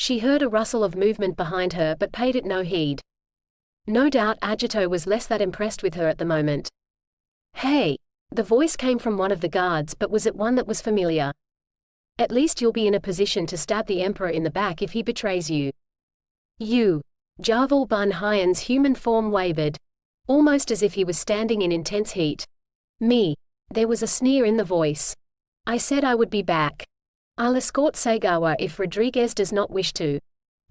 She heard a rustle of movement behind her but paid it no heed. No doubt Agito was less that impressed with her at the moment. Hey! The voice came from one of the guards, but was it one that was familiar? At least you'll be in a position to stab the Emperor in the back if he betrays you. You! Jarval Bun Hyan's human form wavered. Almost as if he was standing in intense heat. Me! There was a sneer in the voice. I said I would be back. I'll escort Sagawa if Rodriguez does not wish to.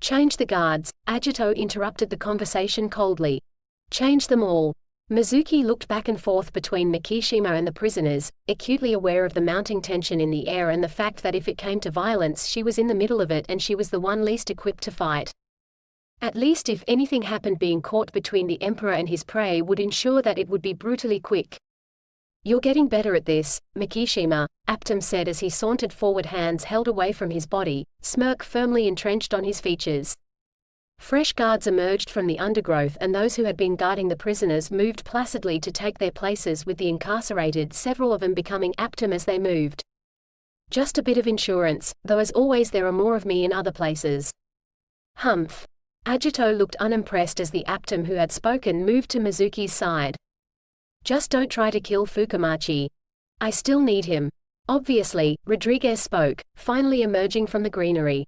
Change the guards, Agito interrupted the conversation coldly. Change them all. Mizuki looked back and forth between Mikishima and the prisoners, acutely aware of the mounting tension in the air and the fact that if it came to violence she was in the middle of it and she was the one least equipped to fight. At least if anything happened, being caught between the Emperor and his prey would ensure that it would be brutally quick. You're getting better at this, Mikishima, Aptum said as he sauntered forward, hands held away from his body, smirk firmly entrenched on his features. Fresh guards emerged from the undergrowth, and those who had been guarding the prisoners moved placidly to take their places with the incarcerated, several of them becoming Aptum as they moved. Just a bit of insurance, though as always there are more of me in other places. Humph. Agito looked unimpressed as the Aptum who had spoken moved to Mizuki's side. Just don't try to kill Fukumachi. I still need him. Obviously, Rodriguez spoke, finally emerging from the greenery.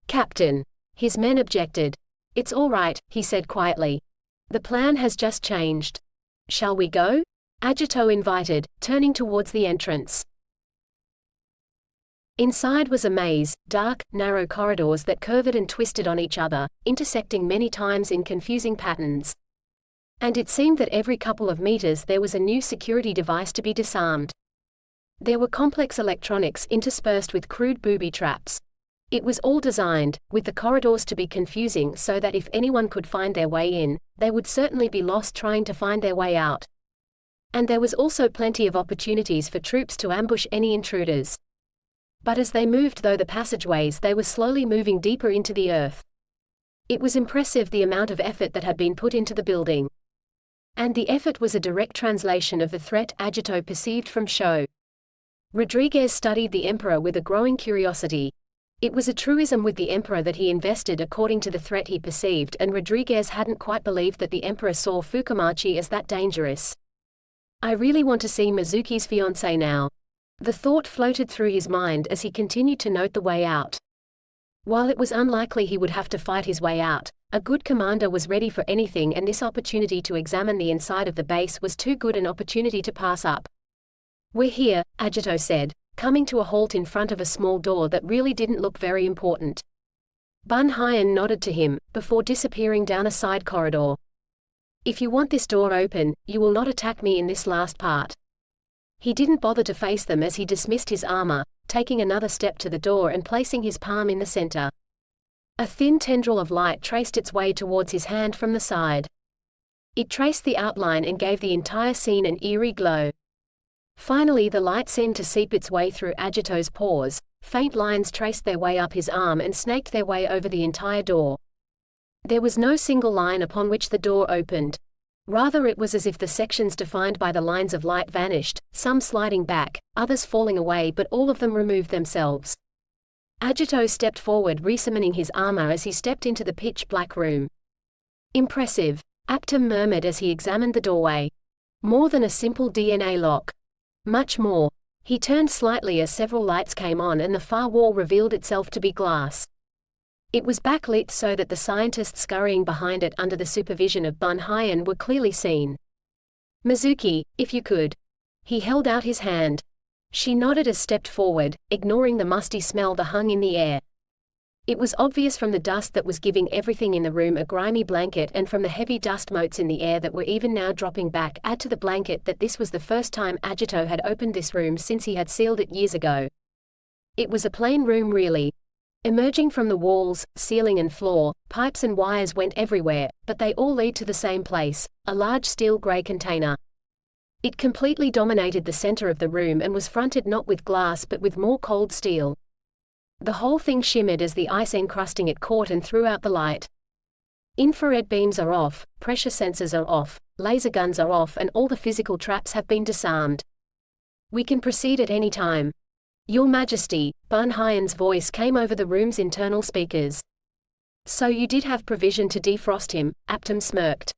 Captain. His men objected. It's all right, he said quietly. The plan has just changed. Shall we go? Agito invited, turning towards the entrance. Inside was a maze, dark, narrow corridors that curved and twisted on each other, intersecting many times in confusing patterns. And it seemed that every couple of meters there was a new security device to be disarmed. There were complex electronics interspersed with crude booby traps. It was all designed, with the corridors to be confusing so that if anyone could find their way in, they would certainly be lost trying to find their way out. And there was also plenty of opportunities for troops to ambush any intruders. But as they moved through the passageways, they were slowly moving deeper into the earth. It was impressive the amount of effort that had been put into the building. And the effort was a direct translation of the threat Agito perceived from Sho. Rodriguez studied the Emperor with a growing curiosity. It was a truism with the Emperor that he invested according to the threat he perceived, and Rodriguez hadn't quite believed that the Emperor saw Fukumachi as that dangerous. I really want to see Mizuki's fiancée now. The thought floated through his mind as he continued to note the way out. While it was unlikely he would have to fight his way out, a good commander was ready for anything, and this opportunity to examine the inside of the base was too good an opportunity to pass up. We're here, Agito said, coming to a halt in front of a small door that really didn't look very important. Bun Hyan nodded to him, before disappearing down a side corridor. If you want this door open, you will not attack me in this last part. He didn't bother to face them as he dismissed his armor, taking another step to the door and placing his palm in the center. A thin tendril of light traced its way towards his hand from the side. It traced the outline and gave the entire scene an eerie glow. Finally the light seemed to seep its way through Agito's pores. Faint lines traced their way up his arm and snaked their way over the entire door. There was no single line upon which the door opened. Rather it was as if the sections defined by the lines of light vanished, some sliding back, others falling away, but all of them removed themselves. Agito stepped forward, resummoning his armor as he stepped into the pitch-black room. "Impressive," Aptum murmured as he examined the doorway. "More than a simple DNA lock. Much more." He turned slightly as several lights came on and the far wall revealed itself to be glass. It was backlit so that the scientists scurrying behind it under the supervision of Bun Hyen were clearly seen. "Mizuki, if you could." He held out his hand. She nodded as stepped forward, ignoring the musty smell that hung in the air. It was obvious from the dust that was giving everything in the room a grimy blanket and from the heavy dust motes in the air that were even now dropping back add to the blanket that this was the first time Agito had opened this room since he had sealed it years ago. It was a plain room really. Emerging from the walls, ceiling and floor, pipes and wires went everywhere, but they all lead to the same place, a large steel gray container. It completely dominated the center of the room and was fronted not with glass but with more cold steel. The whole thing shimmered as the ice encrusting it caught and threw out the light. Infrared beams are off, pressure sensors are off, laser guns are off and all the physical traps have been disarmed. "We can proceed at any time." "Your Majesty," Bun Hyen's voice came over the room's internal speakers. "So you did have provision to defrost him," Aptum smirked.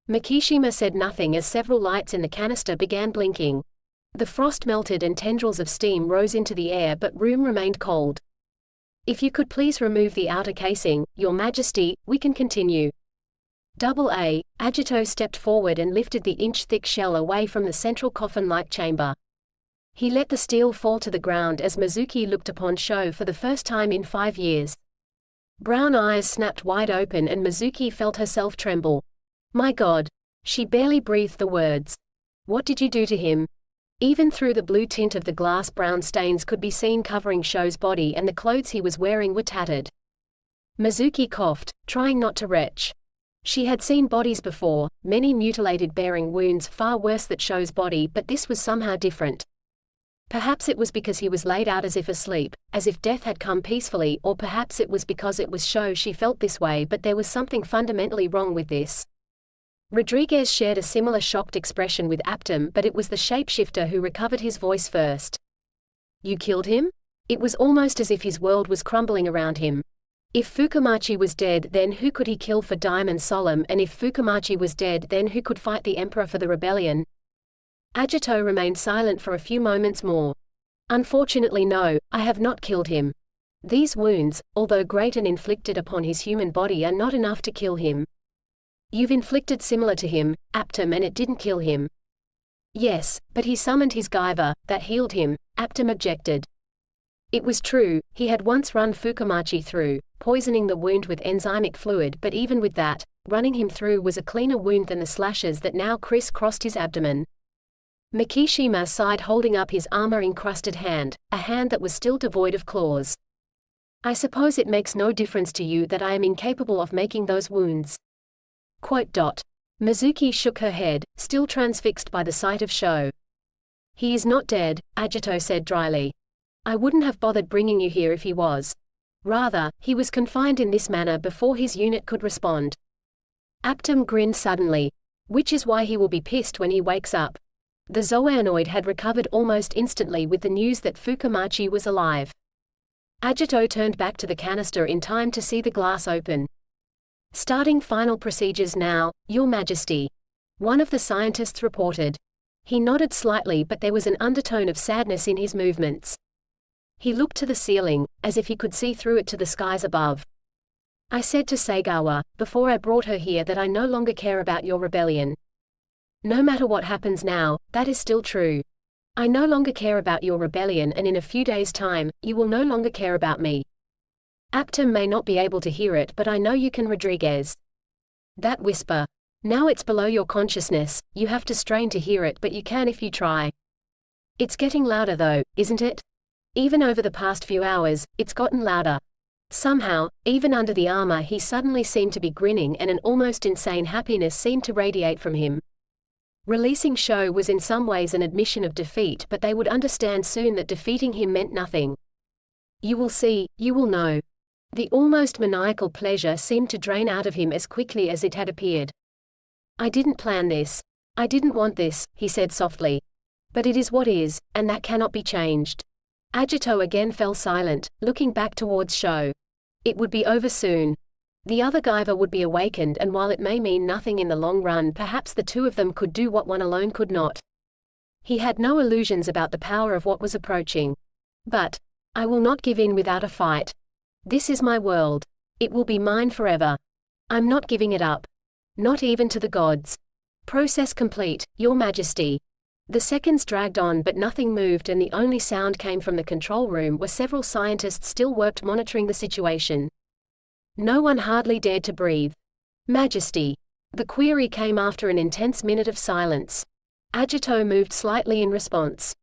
Mikishima said nothing as several lights in the canister began blinking. The frost melted and tendrils of steam rose into the air but room remained cold. "If you could please remove the outer casing, Your Majesty, we can continue." AA, Agito stepped forward and lifted the inch-thick shell away from the central coffin-like chamber. He let the steel fall to the ground as Mizuki looked upon Sho for the first time in 5 years. Brown eyes snapped wide open and Mizuki felt herself tremble. "My God!" She barely breathed the words. "What did you do to him?" Even through the blue tint of the glass, brown stains could be seen covering Sho's body and the clothes he was wearing were tattered. Mizuki coughed, trying not to retch. She had seen bodies before, many mutilated bearing wounds far worse than Sho's body, but this was somehow different. Perhaps it was because he was laid out as if asleep, as if death had come peacefully, or perhaps it was because it was Sho she felt this way, but there was something fundamentally wrong with this. Rodriguez shared a similar shocked expression with Aptum, but it was the shapeshifter who recovered his voice first. "You killed him?" It was almost as if his world was crumbling around him. If Fukumachi was dead, then who could he kill for Diamond Solemn, and if Fukumachi was dead, then who could fight the Emperor for the rebellion? Agito remained silent for a few moments more. "Unfortunately no, I have not killed him. These wounds, although great and inflicted upon his human body, are not enough to kill him." "You've inflicted similar to him, Aptum, and it didn't kill him." "Yes, but he summoned his Guyver, that healed him," Aptum objected. It was true, he had once run Fukumachi through, poisoning the wound with enzymic fluid, but even with that, running him through was a cleaner wound than the slashes that now criss-crossed his abdomen. Mikishima sighed, holding up his armor-encrusted hand, a hand that was still devoid of claws. "I suppose it makes no difference to you that I am incapable of making those wounds." Mizuki shook her head, still transfixed by the sight of Sho. "He is not dead," Agito said dryly. "I wouldn't have bothered bringing you here if he was. Rather, he was confined in this manner before his unit could respond." Aptum grinned suddenly. "Which is why he will be pissed when he wakes up." The Zoanoid had recovered almost instantly with the news that Fukumachi was alive. Agito turned back to the canister in time to see the glass open. "Starting final procedures now, Your Majesty," one of the scientists reported. He nodded slightly, but there was an undertone of sadness in his movements. He looked to the ceiling, as if he could see through it to the skies above. "I said to Sagawa, before I brought her here, that I no longer care about your rebellion. No matter what happens now, that is still true. I no longer care about your rebellion, and in a few days' time, you will no longer care about me. Aptum may not be able to hear it, but I know you can, Rodriguez. That whisper. Now it's below your consciousness, you have to strain to hear it, but you can if you try. It's getting louder though, isn't it? Even over the past few hours, it's gotten louder. Somehow, even under the armor he suddenly seemed to be grinning and an almost insane happiness seemed to radiate from him. Releasing Sho was in some ways an admission of defeat, but they would understand soon that defeating him meant nothing. You will see, you will know. The almost maniacal pleasure seemed to drain out of him as quickly as it had appeared. I didn't plan this. I didn't want this, he said softly. But it is what is, and that cannot be changed. Agito again fell silent, looking back towards Sho. It would be over soon. The other Guyver would be awakened, and while it may mean nothing in the long run, perhaps the two of them could do what one alone could not. He had no illusions about the power of what was approaching. But I will not give in without a fight. This is my world. It will be mine forever. I'm not giving it up. Not even to the gods. Process complete, Your Majesty. The seconds dragged on but nothing moved, and the only sound came from the control room where several scientists still worked monitoring the situation. No one hardly dared to breathe. Majesty. The query came after an intense minute of silence. Agito moved slightly in response.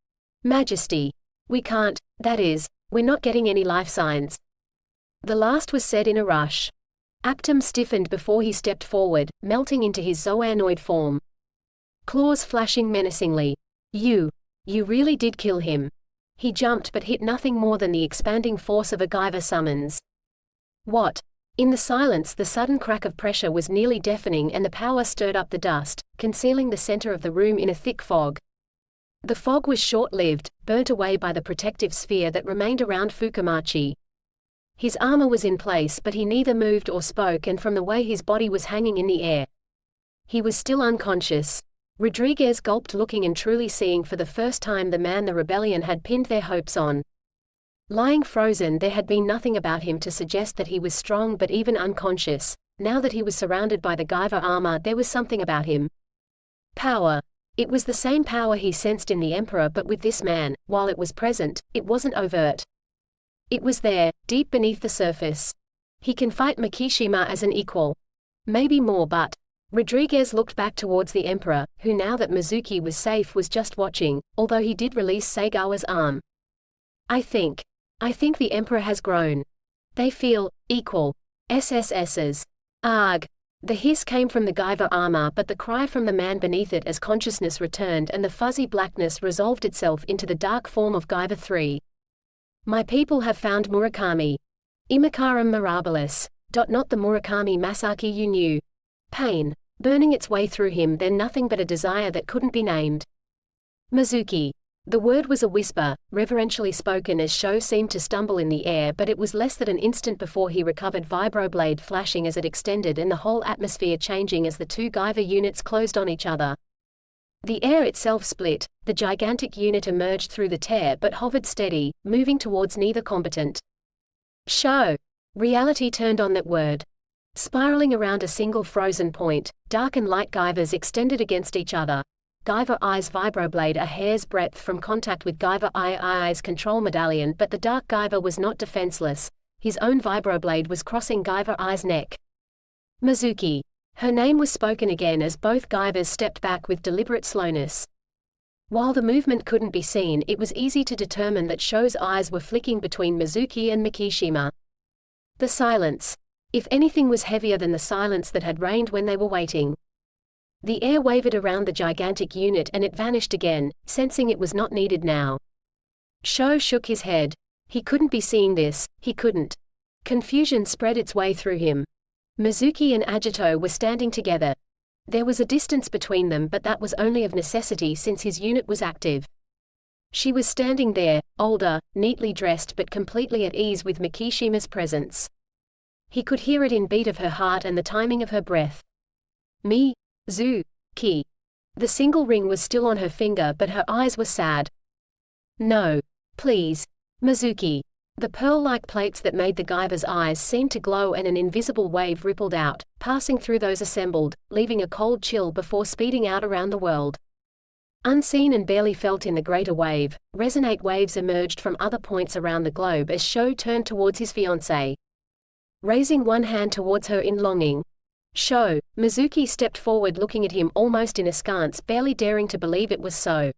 Majesty. We can't, that is, we're not getting any life signs. The last was said in a rush. Aptum stiffened before he stepped forward, melting into his zoanoid form. Claws flashing menacingly. You really did kill him. He jumped but hit nothing more than the expanding force of a Guyver summons. What? In the silence the sudden crack of pressure was nearly deafening, and the power stirred up the dust, concealing the center of the room in a thick fog. The fog was short-lived, burnt away by the protective sphere that remained around Fukamachi. His armor was in place, but he neither moved or spoke, and from the way his body was hanging in the air, he was still unconscious. Rodriguez gulped, looking and truly seeing for the first time the man the rebellion had pinned their hopes on. Lying frozen, there had been nothing about him to suggest that he was strong, but even unconscious, now that he was surrounded by the Guyver armor, there was something about him. Power. It was the same power he sensed in the Emperor, but with this man, while it was present, it wasn't overt. It was there, deep beneath the surface. He can fight Mikishima as an equal. Maybe more, but Rodriguez looked back towards the Emperor, who now that Mizuki was safe was just watching, although he did release Seigawa's arm. I think the Emperor has grown. They feel equal. SSSs. Arg. The hiss came from the Guyver armor, but the cry from the man beneath it as consciousness returned and the fuzzy blackness resolved itself into the dark form of Guyver 3. My people have found Murakami. Imakaram mirabilis. Not the Murakami Masaki you knew. Pain. Burning its way through him, then nothing but a desire that couldn't be named. Mizuki. The word was a whisper, reverentially spoken as Sho seemed to stumble in the air, but it was less than an instant before he recovered, vibroblade flashing as it extended and the whole atmosphere changing as the two Guyver units closed on each other. The air itself split, the gigantic unit emerged through the tear but hovered steady, moving towards neither combatant. Sho. Reality turned on that word. Spiraling around a single frozen point, dark and light Guyvers extended against each other. Guyver Eye's vibroblade a hair's breadth from contact with Guyver Eye's control medallion, but the dark Guyver was not defenseless. His own vibroblade was crossing Guyver Eye's neck. Mizuki. Her name was spoken again as both Guyvers stepped back with deliberate slowness. While the movement couldn't be seen, it was easy to determine that Sho's eyes were flicking between Mizuki and Mikishima. The silence. If anything, was heavier than the silence that had reigned when they were waiting. The air wavered around the gigantic unit and it vanished again, sensing it was not needed now. Sho shook his head. He couldn't be seeing this, he couldn't. Confusion spread its way through him. Mizuki and Agito were standing together. There was a distance between them, but that was only of necessity since his unit was active. She was standing there, older, neatly dressed but completely at ease with Mikishima's presence. He could hear it in beat of her heart and the timing of her breath. Ki. The single ring was still on her finger, but her eyes were sad. No. Please. Mizuki. The pearl-like plates that made the Guyver's eyes seem to glow, and an invisible wave rippled out, passing through those assembled, leaving a cold chill before speeding out around the world. Unseen and barely felt in the greater wave, resonate waves emerged from other points around the globe as Sho turned towards his fiancée. Raising one hand towards her in longing. Sho. Mizuki stepped forward, looking at him almost in askance, barely daring to believe it was so.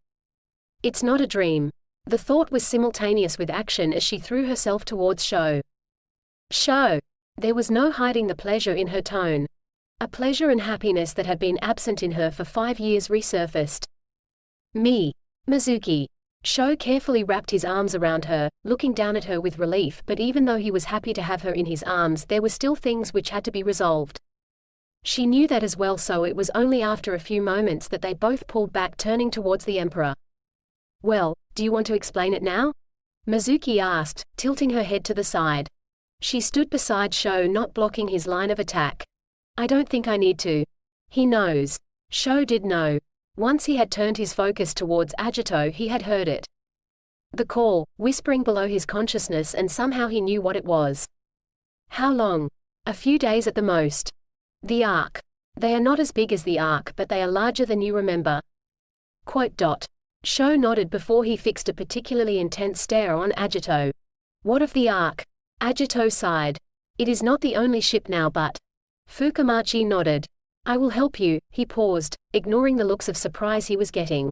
It's not a dream. The thought was simultaneous with action as she threw herself towards Sho. Sho! There was no hiding the pleasure in her tone. A pleasure and happiness that had been absent in her for 5 years resurfaced. Me. Mizuki. Sho carefully wrapped his arms around her, looking down at her with relief, but even though he was happy to have her in his arms, there were still things which had to be resolved. She knew that as well, so it was only after a few moments that they both pulled back, turning towards the Emperor. Well, do you want to explain it now? Mizuki asked, tilting her head to the side. She stood beside Sho, not blocking his line of attack. I don't think I need to. He knows. Sho did know. Once he had turned his focus towards Agito, he had heard it. The call, whispering below his consciousness, and somehow he knew what it was. How long? A few days at the most. The Ark. They are not as big as the Ark, but they are larger than you remember. Quote. Sho nodded before he fixed a particularly intense stare on Agito. What of the Ark? Agito sighed. It is not the only ship now, but... Fukamachi nodded. I will help you. He paused, ignoring the looks of surprise he was getting.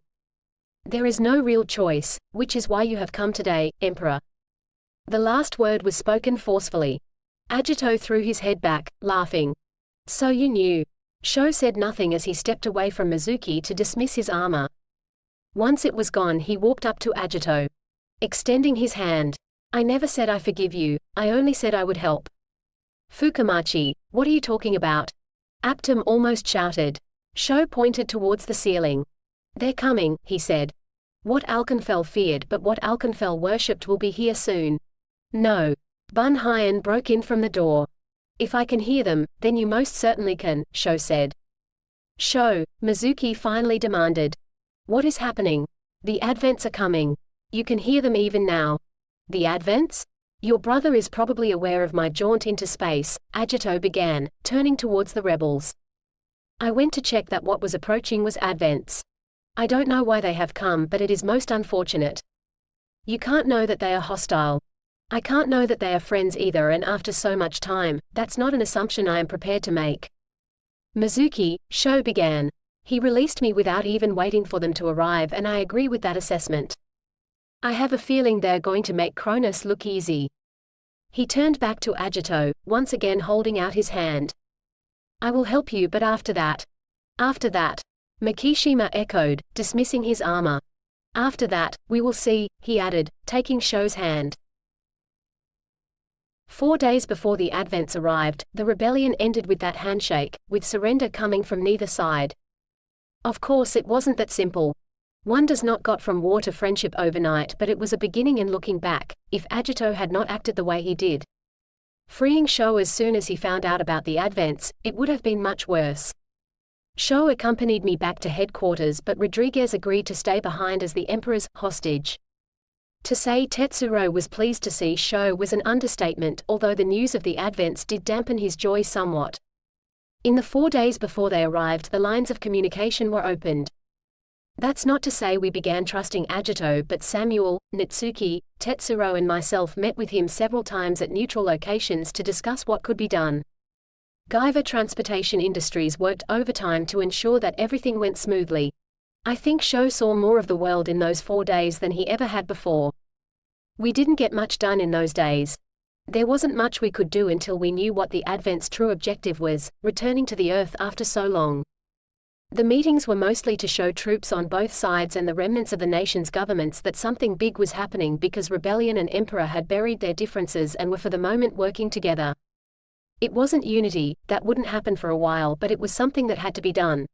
There is no real choice, which is why you have come today, Emperor. The last word was spoken forcefully. Agito threw his head back, laughing. So you knew. Sho said nothing as he stepped away from Mizuki to dismiss his armor. Once it was gone, he walked up to Agito. Extending his hand. I never said I forgive you, I only said I would help. Fukamachi, what are you talking about? Aptum almost shouted. Sho pointed towards the ceiling. They're coming, he said. What Alkenfell feared but what Alkenfell worshipped will be here soon. No. Bun Hyen broke in from the door. If I can hear them, then you most certainly can, Sho said. Sho, Mizuki finally demanded. What is happening? The Advents are coming. You can hear them even now. The Advents? Your brother is probably aware of my jaunt into space, Agito began, turning towards the rebels. I went to check that what was approaching was Advents. I don't know why they have come, but it is most unfortunate. You can't know that they are hostile. I can't know that they are friends either, and after so much time, that's not an assumption I am prepared to make. Mizuki, Sho began. He released me without even waiting for them to arrive, and I agree with that assessment. I have a feeling they're going to make Cronus look easy. He turned back to Agito, once again holding out his hand. I will help you, but after that. After that. Mikishima echoed, dismissing his armor. After that, we will see, he added, taking Sho's hand. 4 days before the Advents arrived, the rebellion ended with that handshake, with surrender coming from neither side. Of course it wasn't that simple. One does not got from war to friendship overnight, but it was a beginning, and looking back, if Agito had not acted the way he did, freeing Sho as soon as he found out about the Advents, it would have been much worse. Sho accompanied me back to headquarters, but Rodriguez agreed to stay behind as the Emperor's hostage. To say Tetsuro was pleased to see Sho was an understatement, although the news of the Advents did dampen his joy somewhat. In the 4 days before they arrived, the lines of communication were opened. That's not to say we began trusting Agito, but Samuel, Natsuki, Tetsuro and myself met with him several times at neutral locations to discuss what could be done. Guyver Transportation Industries worked overtime to ensure that everything went smoothly. I think Sho saw more of the world in those 4 days than he ever had before. We didn't get much done in those days. There wasn't much we could do until we knew what the Advent's true objective was, returning to the Earth after so long. The meetings were mostly to show troops on both sides and the remnants of the nation's governments that something big was happening, because Rebellion and Emperor had buried their differences and were for the moment working together. It wasn't unity, that wouldn't happen for a while, but it was something that had to be done.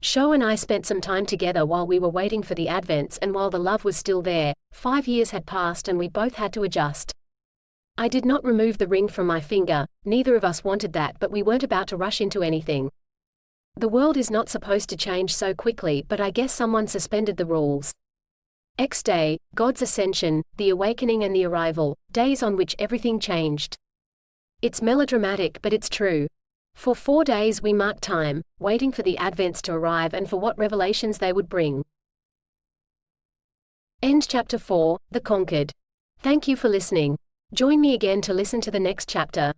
Sho and I spent some time together while we were waiting for the Advents, and while the love was still there, 5 years had passed and we both had to adjust. I did not remove the ring from my finger, neither of us wanted that, but we weren't about to rush into anything. The world is not supposed to change so quickly, but I guess someone suspended the rules. X Day, God's Ascension, the Awakening and the Arrival, days on which everything changed. It's melodramatic, but it's true. For 4 days we marked time, waiting for the Advents to arrive and for what revelations they would bring. End Chapter 4, The Conquered. Thank you for listening. Join me again to listen to the next chapter.